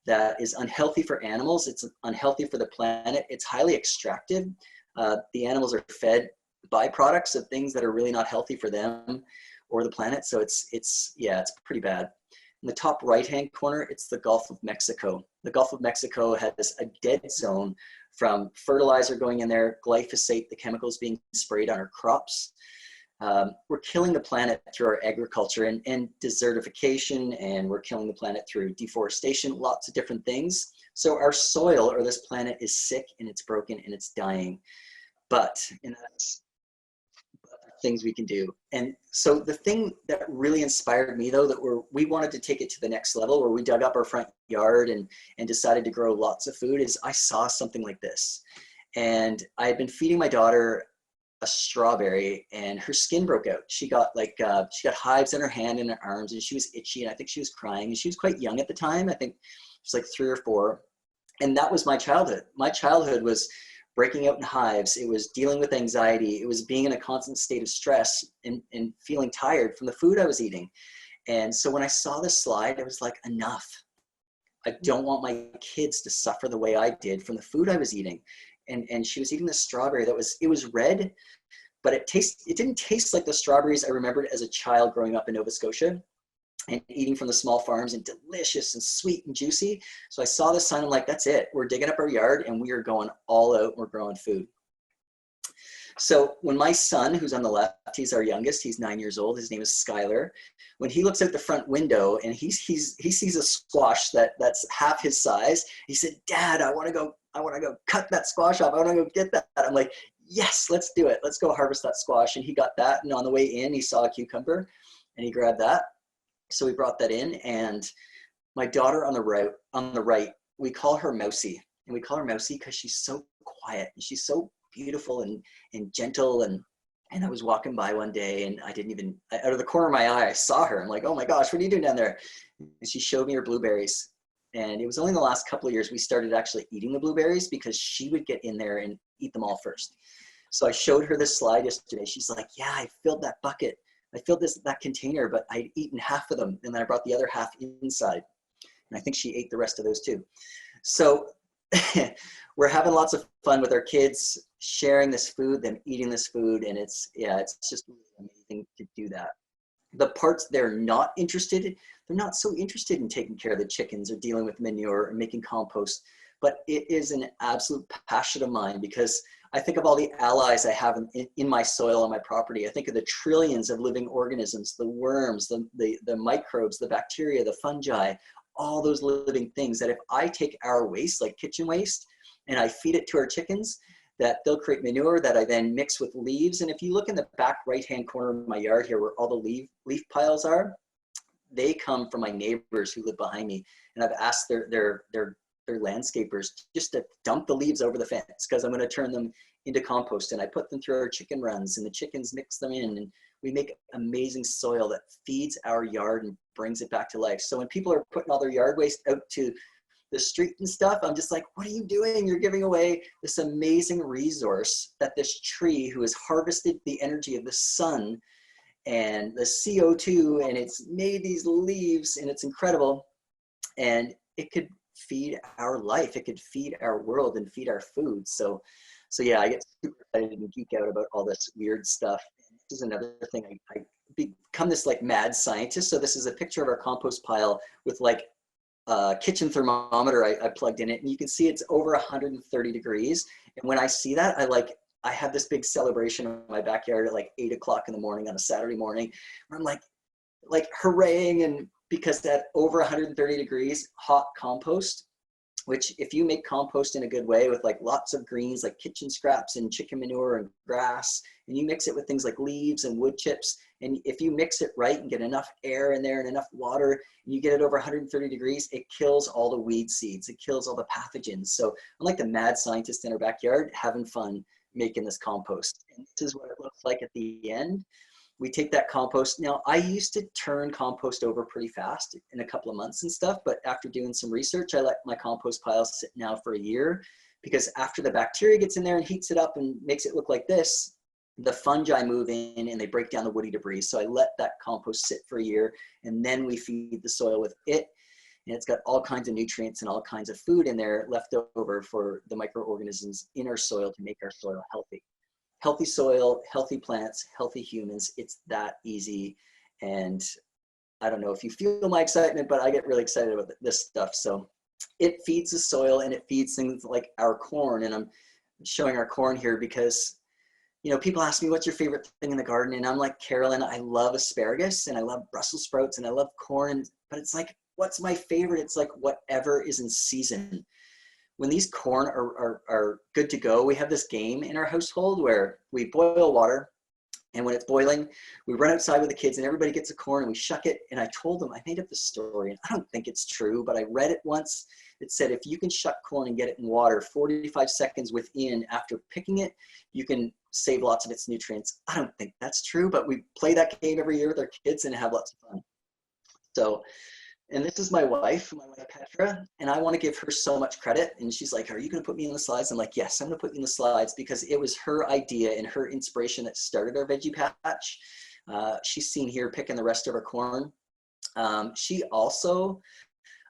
that is unhealthy for animals. It's unhealthy for the planet. It's highly extractive. The animals are fed byproducts of things that are really not healthy for them or the planet. So it's pretty bad. In the top right-hand corner, it's the Gulf of Mexico. The Gulf of Mexico has a dead zone from fertilizer going in there, glyphosate, the chemicals being sprayed on our crops. We're killing the planet through our agriculture and desertification, and we're killing the planet through deforestation, lots of different things. So our soil, or this planet, is sick and it's broken and it's dying. But, and that's things we can do. And so the thing that really inspired me, though, that we wanted to take it to the next level, where we dug up our front yard and decided to grow lots of food, is I saw something like this. And I had been feeding my daughter a strawberry, and her skin broke out. She got hives in her hand and her arms, and she was itchy, and I think she was crying, and she was quite young at the time. I think she was like 3 or 4. And that was my childhood. My childhood was breaking out in hives. It was dealing with anxiety. It was being in a constant state of stress and feeling tired from the food I was eating. And so when I saw this slide, I was like, enough. I don't want my kids to suffer the way I did from the food I was eating. And she was eating this strawberry it was red, but it didn't taste like the strawberries I remembered as a child growing up in Nova Scotia and eating from the small farms, and delicious and sweet and juicy. So I saw this sign, I'm like, that's it. We're digging up our yard and we are going all out and we're growing food. So when my son, who's on the left, he's our youngest, he's 9 years old, his name is Skylar. When he looks out the front window and he sees a squash that's half his size, he said, Dad, I want to go cut that squash off. I want to go get that. I'm like, yes, let's do it. Let's go harvest that squash. And he got that. And on the way in, he saw a cucumber and he grabbed that. So we brought that in, and my daughter on the right, we call her Mousy. And we call her Mousy because she's so quiet and she's so beautiful and gentle. And I was walking by one day, and I didn't even, out of the corner of my eye, I saw her. I'm like, oh my gosh, what are you doing down there? And she showed me her blueberries. And it was only in the last couple of years we started actually eating the blueberries, because she would get in there and eat them all first. So I showed her this slide yesterday. She's like, yeah, I filled that bucket. I filled that container, but I'd eaten half of them, and then I brought the other half inside. And I think she ate the rest of those too. So we're having lots of fun with our kids, sharing this food, them eating this food, and it's just really amazing to do that. The parts they're not so interested in taking care of the chickens or dealing with manure or making compost, but it is an absolute passion of mine, because I think of all the allies I have in my soil on my property. I think of the trillions of living organisms, the worms, the microbes, the bacteria, the fungi, all those living things that if I take our waste, like kitchen waste, and I feed it to our chickens, that they'll create manure that I then mix with leaves. And if you look in the back right-hand corner of my yard here, where all the leaf piles are, they come from my neighbors who live behind me. And I've asked their other landscapers just to dump the leaves over the fence because I'm going to turn them into compost, and I put them through our chicken runs and the chickens mix them in, and we make amazing soil that feeds our yard and brings it back to life. So when people are putting all their yard waste out to the street and stuff, I'm just like, what are you doing? You're giving away this amazing resource that this tree who has harvested the energy of the sun and the CO2, and it's made these leaves, and it's incredible. And it could feed our life. It could feed our world and feed our food. So yeah, I get super excited and geek out about all this weird stuff. And this is another thing, I become this like mad scientist. So this is a picture of our compost pile with like a kitchen thermometer I plugged in it, and you can see it's over 130 degrees. And when I see that, I have this big celebration in my backyard at like 8 o'clock in the morning on a Saturday morning, where I'm like hooraying, and because that over 130 degrees hot compost, which if you make compost in a good way with like lots of greens, like kitchen scraps and chicken manure and grass, and you mix it with things like leaves and wood chips, and if you mix it right and get enough air in there and enough water, and you get it over 130 degrees, it kills all the weed seeds, it kills all the pathogens. So I'm like the mad scientist in our backyard having fun making this compost. And this is what it looks like at the end. We take that compost. Now, I used to turn compost over pretty fast in a couple of months and stuff, but after doing some research, I let my compost pile sit now for a year, because after the bacteria gets in there and heats it up and makes it look like this, the fungi move in and they break down the woody debris. So I let that compost sit for a year, and then we feed the soil with it. And it's got all kinds of nutrients and all kinds of food in there left over for the microorganisms in our soil to make our soil healthy. Healthy soil, healthy plants, healthy humans. It's that easy. And I don't know if you feel my excitement, but I get really excited about this stuff. So it feeds the soil, and it feeds things like our corn. And I'm showing our corn here because, you know, people ask me, what's your favorite thing in the garden? And I'm like, Carolyn, I love asparagus and I love Brussels sprouts and I love corn, but it's like, what's my favorite? It's like whatever is in season. When these corn are good to go, we have this game in our household where we boil water, and when it's boiling, we run outside with the kids and everybody gets a corn and we shuck it. And I told them, I made up this story, and I don't think it's true, but I read it once. It said, if you can shuck corn and get it in water 45 seconds within after picking it, you can save lots of its nutrients. I don't think that's true, but we play that game every year with our kids and have lots of fun. So, and this is my wife Petra, and I want to give her so much credit. And she's like, are you going to put me in the slides? I'm like, yes, I'm going to put you in the slides, because it was her idea and her inspiration that started our veggie patch. She's seen here picking the rest of her corn. She also,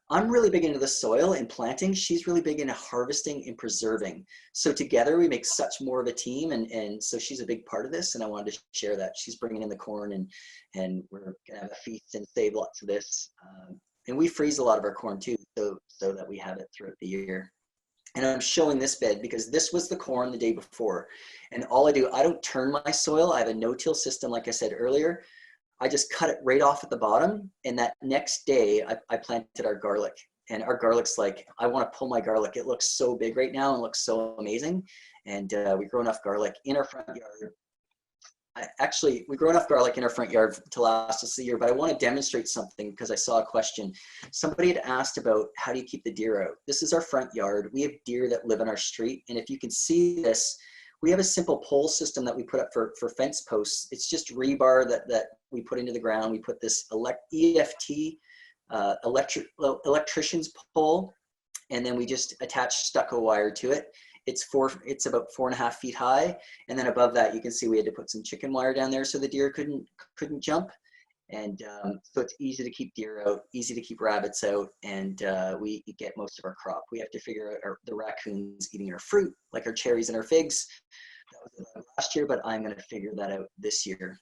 I'm really big into the soil and planting. She's really big into harvesting and preserving. So together we make such more of a team. And so she's a big part of this. And I wanted to share that. She's bringing in the corn, and we're going to have a feast and save lots of this. And we freeze a lot of our corn too, so that we have it throughout the year. And I'm showing this bed because this was the corn the day before. And all I do, I don't turn my soil. I have a no-till system, like I said earlier. I just cut it right off at the bottom. And that next day, I planted our garlic. And our garlic's like, I want to pull my garlic. It looks so big right now and looks so amazing. And we grow enough garlic in our front yard. We grow enough garlic in our front yard to last us a year, but I want to demonstrate something because I saw a question. Somebody had asked about, how do you keep the deer out? This is our front yard. We have deer that live in our street. And if you can see this, we have a simple pole system that we put up for fence posts. It's just rebar that we put into the ground. We put this EFT, electrician's pole, and then we just attach stucco wire to it. It's about 4.5 feet high, and then above that you can see we had to put some chicken wire down there so the deer couldn't jump. And so it's easy to keep deer out, easy to keep rabbits out, and we get most of our crop. We have to figure out the raccoons eating our fruit, like our cherries and our figs. That was last year, but I'm going to figure that out this year.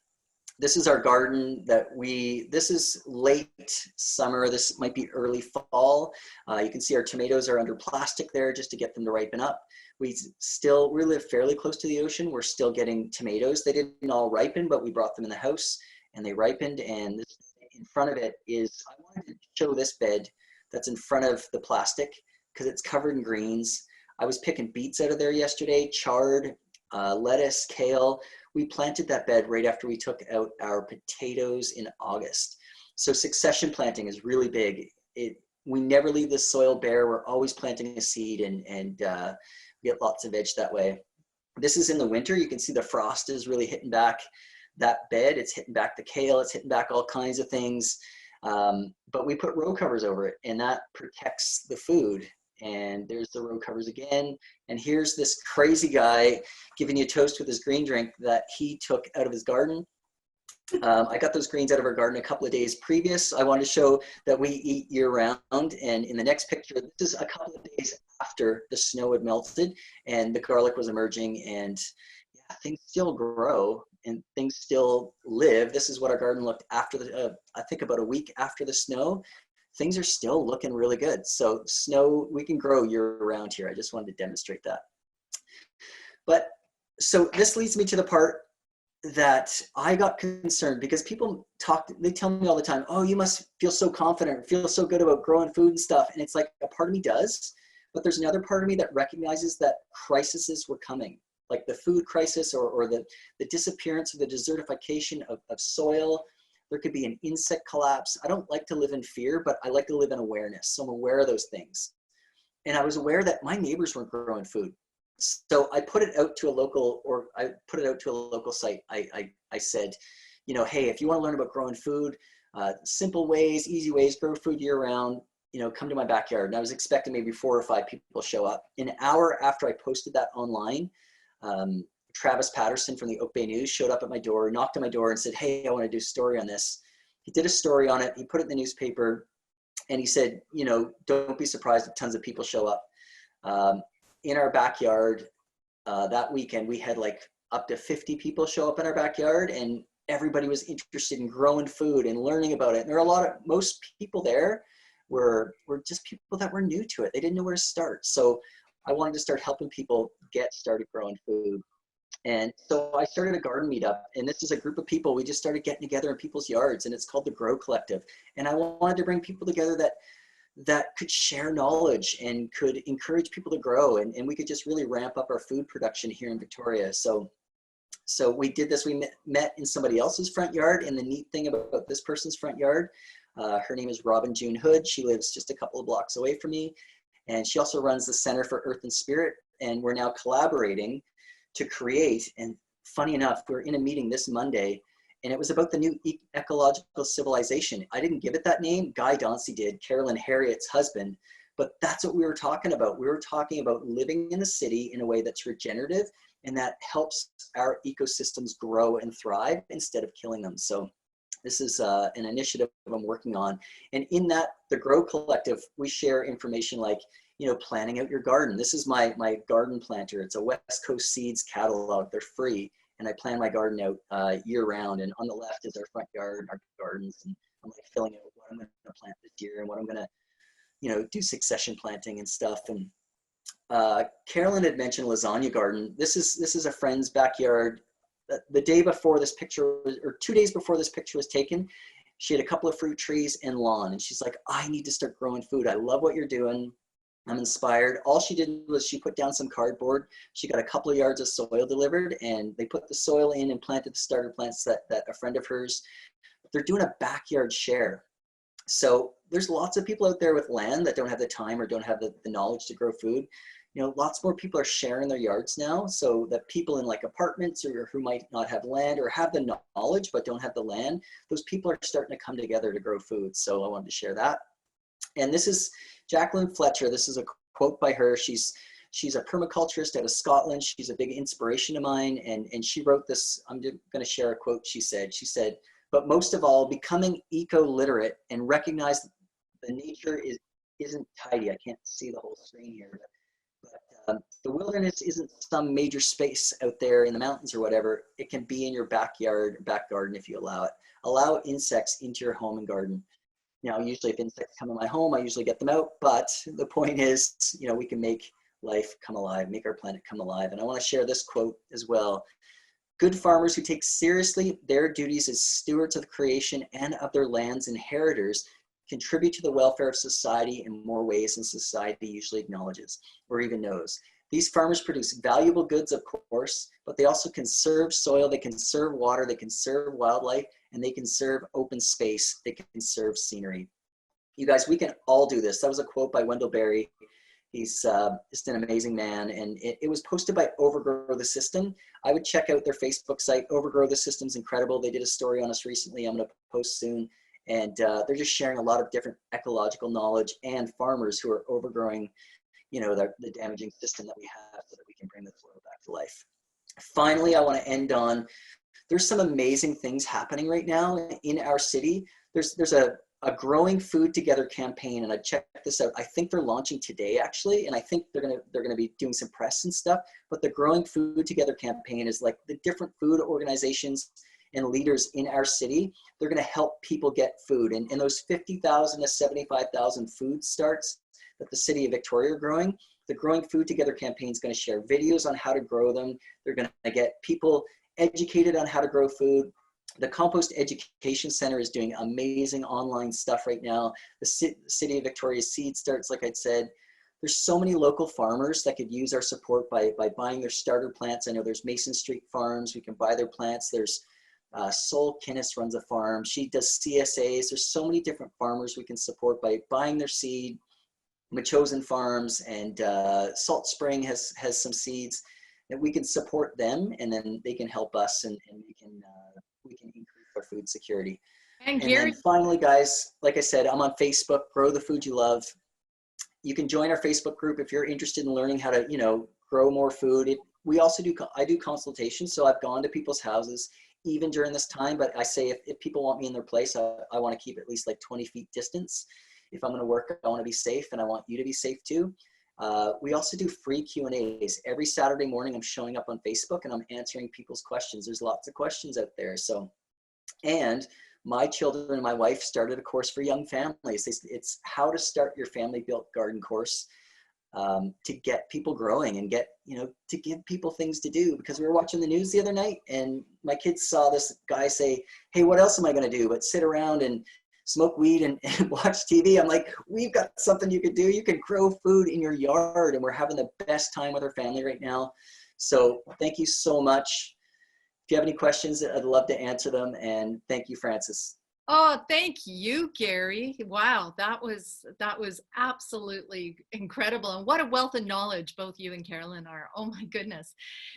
This is our garden this is late summer. This might be early fall. You can see our tomatoes are under plastic there just to get them to ripen up. We live fairly close to the ocean. We're still getting tomatoes. They didn't all ripen, but we brought them in the house and they ripened. And this, in front of it is, I wanted to show this bed that's in front of the plastic because it's covered in greens. I was picking beets out of there yesterday, chard, lettuce, kale. We planted that bed right after we took out our potatoes in August. So succession planting is really big. we never leave the soil bare. We're always planting a seed, and we get lots of veg that way. This is in the winter. You can see the frost is really hitting back that bed. It's hitting back the kale. It's hitting back all kinds of things. But we put row covers over it, and that protects the food. And there's the row covers again. And here's this crazy guy giving you toast with his green drink that he took out of his garden. I got those greens out of our garden a couple of days previous. I wanted to show that we eat year round. And in the next picture, this is a couple of days after the snow had melted and the garlic was emerging, and yeah, things still grow and things still live. This is what our garden looked after the, I think about a week after the snow. Things are still looking really good. So snow, we can grow year round here. I just wanted to demonstrate that. But so this leads me to the part that I got concerned, because people they tell me all the time, oh, you must feel so confident, feel so good about growing food and stuff. And it's like, a part of me does, but there's another part of me that recognizes that crises were coming, like the food crisis, or the disappearance or the desertification of soil. There could be an insect collapse. I don't like to live in fear, but I like to live in awareness. So I'm aware of those things. And I was aware that my neighbors weren't growing food. So I put it out to a local, site. I said, you know, hey, if you want to learn about growing food, simple ways, easy ways, grow food year round, you know, come to my backyard. And I was expecting maybe 4 or 5 people show up. An hour after I posted that online, Travis Patterson from the Oak Bay News showed up at my door, knocked on my door and said, hey, I want to do a story on this. He did a story on it. He put it in the newspaper, and he said, you know, don't be surprised if tons of people show up. In our backyard that weekend, we had like up to 50 people show up in our backyard, and everybody was interested in growing food and learning about it. And there are most people there were just people that were new to it. They didn't know where to start. So I wanted to start helping people get started growing food. And so I started a garden meetup, and this is a group of people. We just started getting together in people's yards, and it's called the Grow Collective. And I wanted to bring people together that could share knowledge and could encourage people to grow, and we could just really ramp up our food production here in Victoria. So we did this. We met in somebody else's front yard, and the neat thing about this person's front yard, her name is Robin June Hood. She lives just a couple of blocks away from me, and she also runs the Center for Earth and Spirit, and we're now collaborating to create. And funny enough, we were in a meeting this Monday, and it was about the new ecological civilization. I didn't give it that name. Guy Dauncey did, Carolyn Herriot's husband. But that's what we were talking about. We were talking about living in the city in a way that's regenerative and that helps our ecosystems grow and thrive instead of killing them. So this is an initiative I'm working on. And in that, the Grow Collective, we share information like, you know, planning out your garden. This is my garden planter. It's a West Coast Seeds catalog. They're free. And I plan my garden out year round. And on the left is our front yard, our gardens. And I'm like filling out what I'm going to plant this year and what I'm going to, you know, do succession planting and stuff. And Carolyn had mentioned Lasagna Garden. This is a friend's backyard. The day before this picture, or 2 days before this picture was taken, she had a couple of fruit trees and lawn. And she's like, I need to start growing food. I love what you're doing. I'm inspired. All she did was she put down some cardboard. She got a couple of yards of soil delivered, and they put the soil in and planted the starter plants that a friend of hers, they're doing a backyard share. So there's lots of people out there with land that don't have the time or don't have the knowledge to grow food. You know, lots more people are sharing their yards now, so that people in like apartments or who might not have land or have the knowledge but don't have the land, those people are starting to come together to grow food. So I wanted to share that. And this is Jacqueline Fletcher. This is a quote by her. She's a permaculturist out of Scotland. She's a big inspiration of mine. And she wrote this. I'm going to share a quote she said. She said, but most of all, becoming eco-literate and recognize that nature isn't tidy. I can't see the whole screen here. But the wilderness isn't some major space out there in the mountains or whatever. It can be in your backyard, back garden if you allow it. Allow insects into your home and garden. Now, usually if insects come in my home, I usually get them out, but the point is, you know, we can make life come alive, make our planet come alive. And I want to share this quote as well. Good farmers who take seriously their duties as stewards of creation and of their land's inheritors contribute to the welfare of society in more ways than society usually acknowledges or even knows. These farmers produce valuable goods, of course, but they also conserve soil, they conserve water, they conserve wildlife, and they conserve open space, they conserve scenery. You guys, we can all do this. That was a quote by Wendell Berry. He's just an amazing man. And it was posted by Overgrow the System. I would check out their Facebook site. Overgrow the System's incredible. They did a story on us recently. I'm going to post soon. And they're just sharing a lot of different ecological knowledge and farmers who are overgrowing, you know, the damaging system that we have so that we can bring the soil back to life. Finally, I want to end on, there's some amazing things happening right now in our city. There's a growing food together campaign, and I checked this out. I think they're launching today actually, and I think they're gonna be doing some press and stuff. But the growing food together campaign is like the different food organizations and leaders in our city. They're gonna help people get food, and those 50,000 to 75,000 food starts that the city of Victoria are growing. The Growing Food Together campaign is going to share videos on how to grow them. They're going to get people educated on how to grow food. The Compost Education Center is doing amazing online stuff right now. The City of Victoria Seed Starts, like I said. There's so many local farmers that could use our support by buying their starter plants. I know there's Mason Street Farms. We can buy their plants. There's Sol Kinnis runs a farm. She does CSAs. There's so many different farmers we can support by buying their seed. Machosen Farms and Salt Spring has some seeds that we can support them, and then they can help us, and we can increase our food security. And Gary, and then finally, guys, like I said, I'm on Facebook. Grow the Food You Love. You can join our Facebook group if you're interested in learning how to, you know, grow more food. We also I do consultations, so I've gone to people's houses even during this time. But I say if people want me in their place, I want to keep at least like 20 feet distance. If I'm going to work, I want to be safe, and I want you to be safe too. We also do free Q&As. Every Saturday morning, I'm showing up on Facebook and I'm answering people's questions. There's lots of questions out there. So, and my children and my wife started a course for young families. It's how to start your family-built garden course to get people growing and to give people things to do. Because we were watching the news the other night, and my kids saw this guy say, "Hey, what else am I going to do but sit around and smoke weed and watch TV?" I'm like, we've got something you could do. You can grow food in your yard, and we're having the best time with our family right now. So thank you so much. If you have any questions, I'd love to answer them. And thank you, Frances. Oh, thank you, Gary. Wow, that was absolutely incredible. And what a wealth of knowledge both you and Carolyn are. Oh my goodness.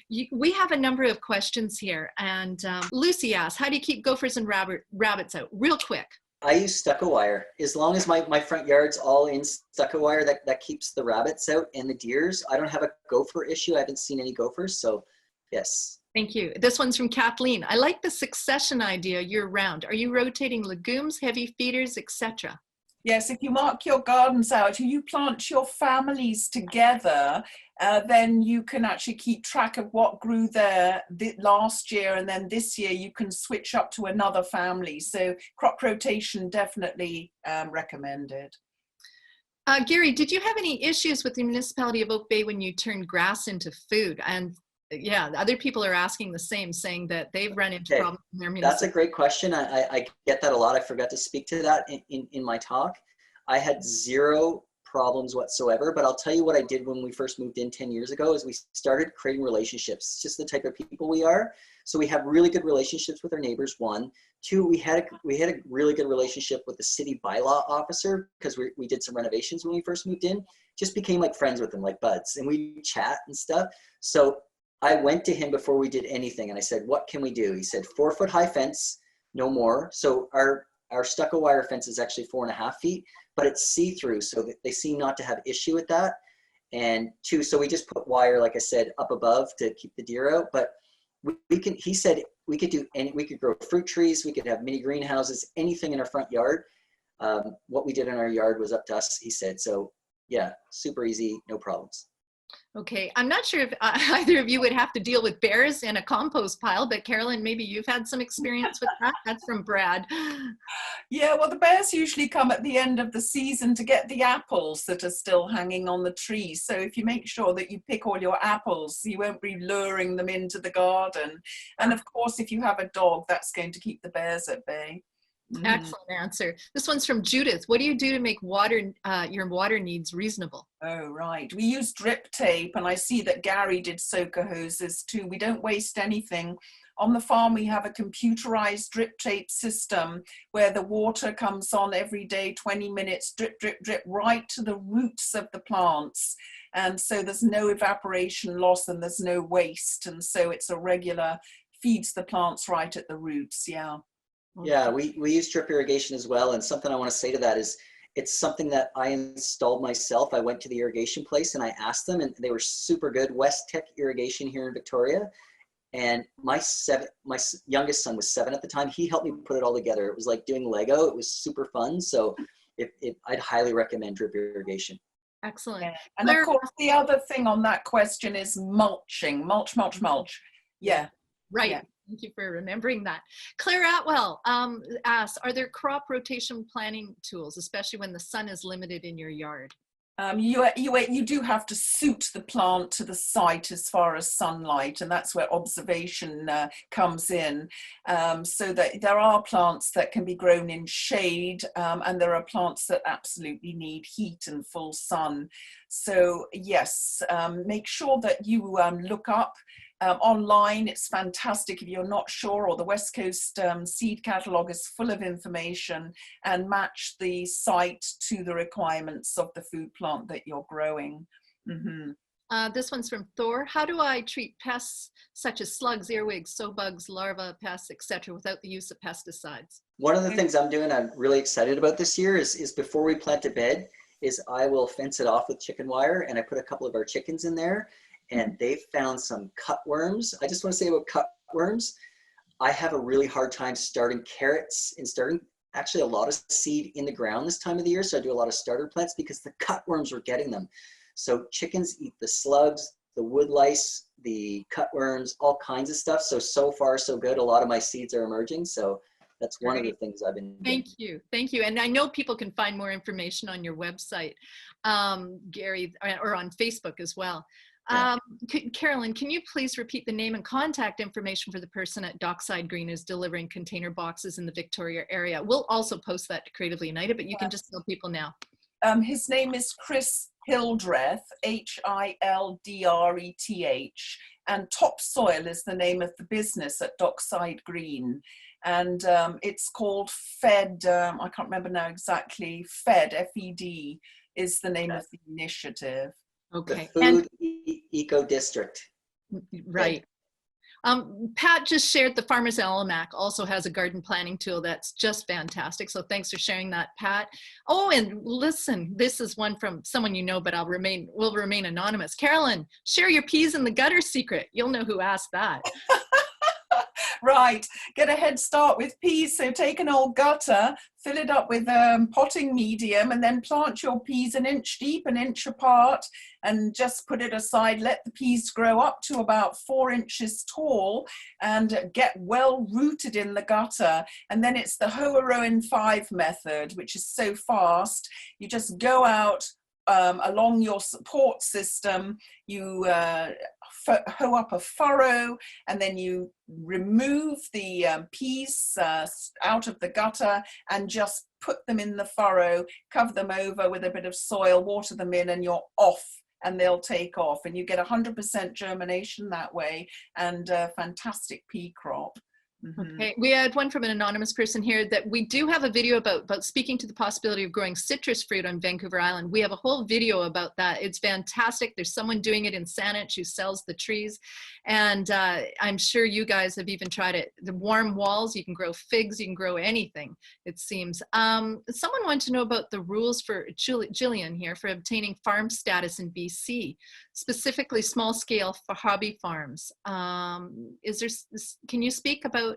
We have a number of questions here. And Lucy asks, how do you keep gophers and rabbits out? Real quick. I use stucco wire. As long as my front yard's all in stucco wire, that keeps the rabbits out and the deers. I don't have a gopher issue. I haven't seen any gophers, so yes. Thank you. This one's from Kathleen. I like the succession idea year round. Are you rotating legumes, heavy feeders, etc.? Yes, if you mark your gardens out, you plant your families together, then you can actually keep track of what grew there last year, and then this year you can switch up to another family. So crop rotation definitely recommended. Gary, did you have any issues with the Municipality of Oak Bay when you turned grass into food? And yeah, other people are asking the same, saying that they've run into problems in their municipality. That's a great question. I get that a lot. I forgot to speak to that in my talk. I had zero problems whatsoever, but I'll tell you what I did when we first moved in 10 years ago is we started creating relationships. It's just the type of people we are. So we have really good relationships with our neighbors, one. Two, we had a really good relationship with the city bylaw officer because we did some renovations when we first moved in. Just became like friends with them, like buds, and we chat and stuff. So I went to him before we did anything and I said, what can we do? He said, 4-foot high fence, no more. So our stucco wire fence is actually 4.5 feet, but it's see-through. So they seem not to have issue with that. And two, so we just put wire, like I said, up above to keep the deer out. But he said we could grow fruit trees. We could have mini greenhouses, anything in our front yard. What we did in our yard was up to us, he said. So yeah, super easy, no problems. Okay, I'm not sure if either of you would have to deal with bears in a compost pile, but Carolyn, maybe you've had some experience with that. That's from Brad. Yeah, well, the bears usually come at the end of the season to get the apples that are still hanging on the tree. So if you make sure that you pick all your apples, you won't be luring them into the garden. And of course, if you have a dog, that's going to keep the bears at bay. Excellent answer. This one's from Judith. What do you do to make your water needs reasonable? Oh, right. We use drip tape, and I see that Gary did soaker hoses too. We don't waste anything. On the farm, we have a computerized drip tape system where the water comes on every day, 20 minutes, drip, drip, drip, right to the roots of the plants. And so there's no evaporation loss and there's no waste. And so it's a regular, feeds the plants right at the roots. Yeah. Yeah, we use drip irrigation as well. And something I want to say to that is, it's something that I installed myself. I went to the irrigation place and I asked them, and they were super good. West Tech Irrigation here in Victoria. And my youngest son was 7 at the time. He helped me put it all together. It was like doing Lego. It was super fun. So I'd highly recommend drip irrigation. Excellent. Yeah. And of course, the other thing on that question is mulching. Mulch. Yeah. Right. Yeah. Thank you for remembering that. Claire Atwell asks, are there crop rotation planting tools, especially when the sun is limited in your yard? You do have to suit the plant to the site as far as sunlight, and that's where observation comes in. So that there are plants that can be grown in shade, and there are plants that absolutely need heat and full sun. So yes, make sure that you look up online. It's fantastic if you're not sure, or the West Coast seed catalogue is full of information, and match the site to the requirements of the food plant that you're growing. Mm-hmm. This one's from Thor. How do I treat pests such as slugs, earwigs, sow bugs, larvae pests, etc., without the use of pesticides? One of the things I'm doing, I'm really excited about this year is before we plant a bed, is I will fence it off with chicken wire, and I put a couple of our chickens in there. And they've found some cutworms. I just want to say about cutworms, I have a really hard time starting carrots and starting actually a lot of seed in the ground this time of the year. So I do a lot of starter plants because the cutworms were getting them. So chickens eat the slugs, the wood lice, the cutworms, all kinds of stuff. So far, so good. A lot of my seeds are emerging. So that's one of the things I've been doing. Thank you. And I know people can find more information on your website, Gary, or on Facebook as well. Yeah. Carolyn, can you please repeat the name and contact information for the person at Dockside Green who's delivering container boxes in the Victoria area? We'll also post that to Creatively United, but you can just tell people now. His name is Chris Hildreth, Hildreth, and Topsoil is the name of the business at Dockside Green. And it's called Fed, I can't remember now exactly, Fed, F-E-D, is the name of the initiative. Okay. The Food Eco District. Right. Pat just shared the Farmer's Almanac also has a garden planning tool that's just fantastic. So thanks for sharing that, Pat. Oh, and listen, this is one from someone you know, but will remain anonymous. Carolyn, share your peas in the gutter secret. You'll know who asked that. Right, get a head start with peas. So take an old gutter, fill it up with potting medium, and then plant your peas an inch deep, an inch apart, and just put it aside. Let the peas grow up to about 4 inches tall and get well rooted in the gutter. And then it's the Homegrown 5 method, which is so fast. You just go out along your support system, you hoe up a furrow, and then you remove the peas out of the gutter and just put them in the furrow, cover them over with a bit of soil, water them in, and you're off, and they'll take off, and you get 100% germination that way, and a fantastic pea crop. Mm-hmm. Okay, we had one from an anonymous person here that we do have a video about speaking to the possibility of growing citrus fruit on Vancouver Island. We have a whole video about that. It's fantastic. There's someone doing it in Saanich who sells the trees. And I'm sure you guys have even tried it. The warm walls, you can grow figs, you can grow anything, it seems. Someone wanted to know about the rules for Jillian here for obtaining farm status in BC, specifically small scale for hobby farms. Can you speak about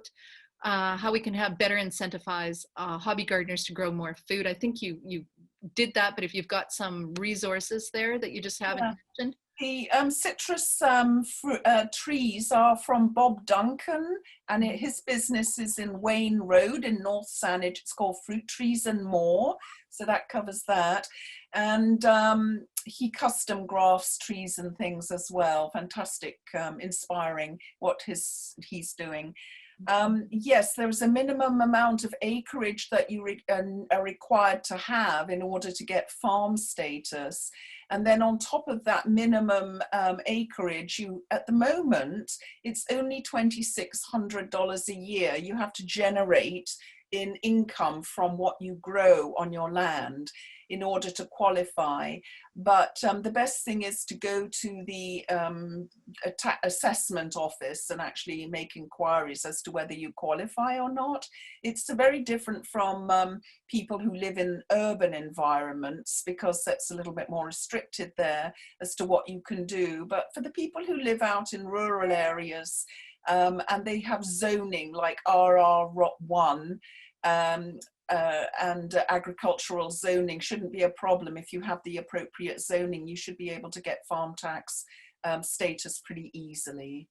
how we can have better incentivize hobby gardeners to grow more food? I think you did that, but if you've got some resources there that you just haven't mentioned. The citrus trees are from Bob Duncan, and his business is in Wayne Road in North Saanich. It's called Fruit Trees and More, so that covers that. And he custom grafts trees and things as well. Fantastic, inspiring what he's doing. Yes, there is a minimum amount of acreage that you are required to have in order to get farm status. And then on top of that minimum acreage, at the moment, it's only $2,600 a year you have to generate in income from what you grow on your land in order to qualify. But the best thing is to go to the assessment office and actually make inquiries as to whether you qualify or not. It's very different from people who live in urban environments, because that's a little bit more restricted there as to what you can do. But for the people who live out in rural areas, and they have zoning like RR1, and agricultural zoning shouldn't be a problem. If you have the appropriate zoning, you should be able to get farm tax status pretty easily.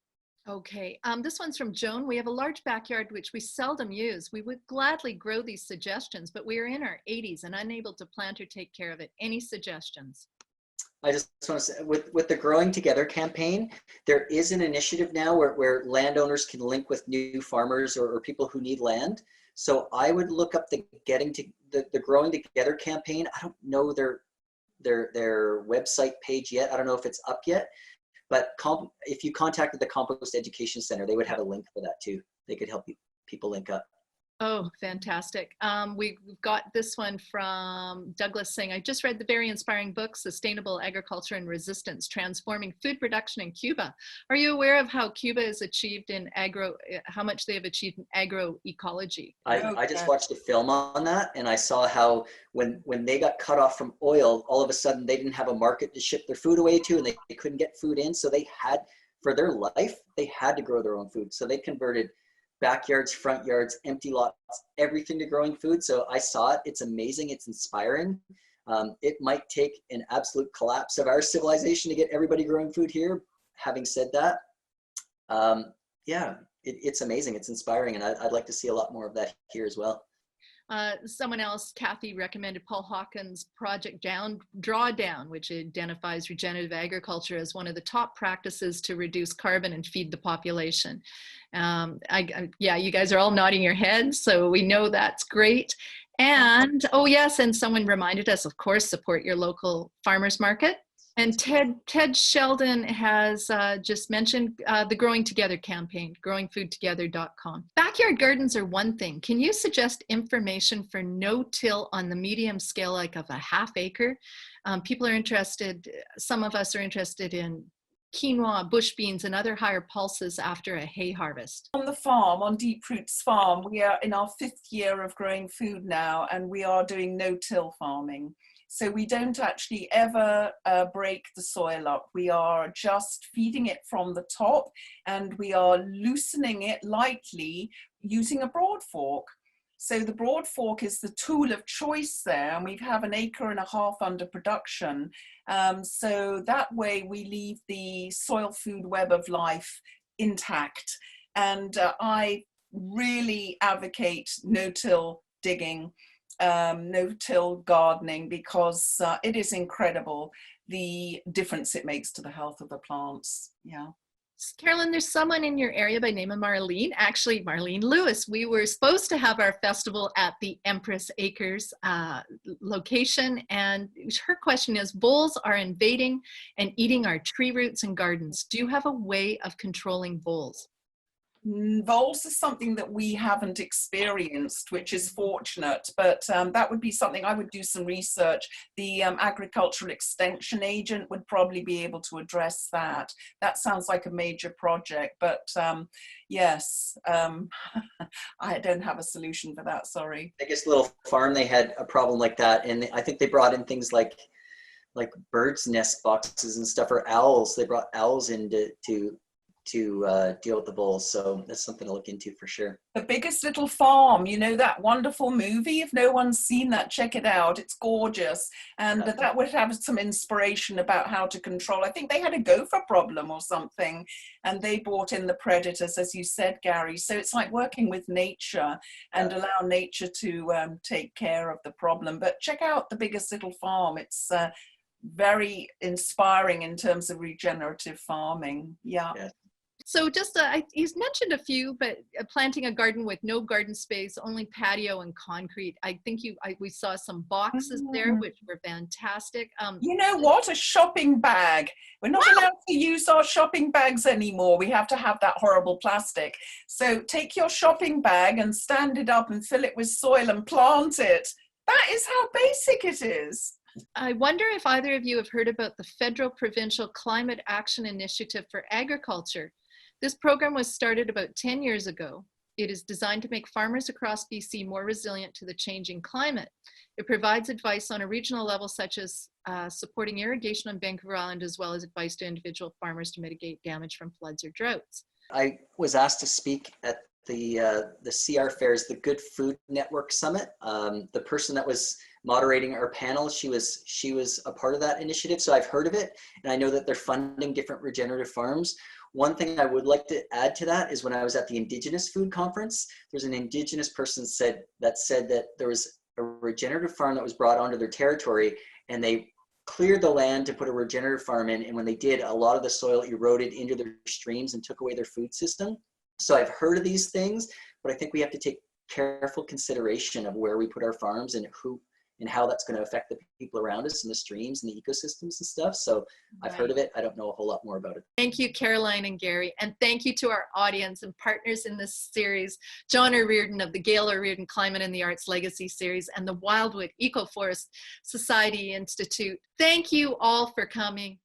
Okay, this one's from Joan. We have a large backyard which we seldom use. We would gladly grow these suggestions, but we are in our 80s and unable to plant or take care of it. Any suggestions? I just want to say, with the Growing Together campaign, there is an initiative now where landowners can link with new farmers or people who need land. So I would look up the Growing Together campaign. I don't know their website page yet. I don't know if it's up yet, but if you contacted the Compost Education Center, they would have a link for that too. They could help people link up. Oh, fantastic. We've got this one from Douglas saying, I just read the very inspiring book, Sustainable Agriculture and Resistance, Transforming Food Production in Cuba. Are you aware of how Cuba has achieved in how much they have achieved in agroecology? I just watched a film on that, and I saw how when they got cut off from oil, all of a sudden they didn't have a market to ship their food away to, and they couldn't get food in. So they had, for their life, they had to grow their own food. So they converted backyards, front yards, empty lots, everything to growing food. So I saw it. It's amazing. It's inspiring. It might take an absolute collapse of our civilization to get everybody growing food here. Having said that, yeah, it's amazing. It's inspiring. And I'd like to see a lot more of that here as well. Someone else, Kathy, recommended Paul Hawkins' Project Drawdown, which identifies regenerative agriculture as one of the top practices to reduce carbon and feed the population. Yeah, you guys are all nodding your heads, so we know that's great. And, oh yes, and someone reminded us, of course, support your local farmers market. And Ted Sheldon has just mentioned the Growing Together campaign, growingfoodtogether.com. Backyard gardens are one thing. Can you suggest information for no-till on the medium scale, like of a half acre? People are interested, some of us are interested in quinoa, bush beans, and other higher pulses after a hay harvest. On the farm, on Deep Roots Farm, we are in our 5th year of growing food now, and we are doing no-till farming. So we don't actually ever break the soil up. We are just feeding it from the top, and we are loosening it lightly using a broad fork. So the broad fork is the tool of choice there, and we have 1.5 acres under production. So that way we leave the soil food web of life intact. And I really advocate no-till digging, no-till gardening, because it is incredible the difference it makes to the health of the plants. Yeah. Carolyn, there's someone in your area by name of Marlene, actually Marlene Lewis. We were supposed to have our festival at the Empress Acres location, and her question is, voles are invading and eating our tree roots and gardens. Do you have a way of controlling voles? Voles is something that we haven't experienced, which is fortunate, but that would be something I would do some research. The agricultural extension agent would probably be able to address that. That sounds like a major project, but yes, I don't have a solution for that, sorry. Biggest little farm, they had a problem like that, and I think they brought in things like birds' nest boxes and stuff, or owls. They brought owls in to deal with the voles, so that's something to look into for sure. The Biggest Little Farm, you know, that wonderful movie? If no one's seen that, check it out. It's gorgeous, and that would have some inspiration about how to control. I think they had a gopher problem or something, and they brought in the predators, as you said, Gary. So it's like working with nature and allow nature to take care of the problem. But check out The Biggest Little Farm. It's very inspiring in terms of regenerative farming. Yeah. So just, he's mentioned a few, but planting a garden with no garden space, only patio and concrete. I think we saw some boxes there, which were fantastic. You know what? A shopping bag. We're not allowed to use our shopping bags anymore. We have to have that horrible plastic. So take your shopping bag and stand it up and fill it with soil and plant it. That is how basic it is. I wonder if either of you have heard about the Federal Provincial Climate Action Initiative for Agriculture. This program was started about 10 years ago. It is designed to make farmers across BC more resilient to the changing climate. It provides advice on a regional level, such as supporting irrigation on Vancouver Island, as well as advice to individual farmers to mitigate damage from floods or droughts. I was asked to speak at the CR Fair's The Good Food Network Summit. The person that was moderating our panel, she was a part of that initiative, so I've heard of it, and I know that they're funding different regenerative farms. One thing I would like to add to that is when I was at the Indigenous Food Conference, there's an Indigenous person said that there was a regenerative farm that was brought onto their territory, and they cleared the land to put a regenerative farm in, and when they did, a lot of the soil eroded into their streams and took away their food system. So I've heard of these things, but I think we have to take careful consideration of where we put our farms and who and how that's going to affect the people around us and the streams and the ecosystems and stuff. So I've heard of it. I don't know a whole lot more about it. Thank you, Caroline and Gary. And thank you to our audience and partners in this series, John O'Riordan of the Gail O'Riordan Climate and the Arts Legacy Series and the Wildwood Eco-Forest Society Institute. Thank you all for coming.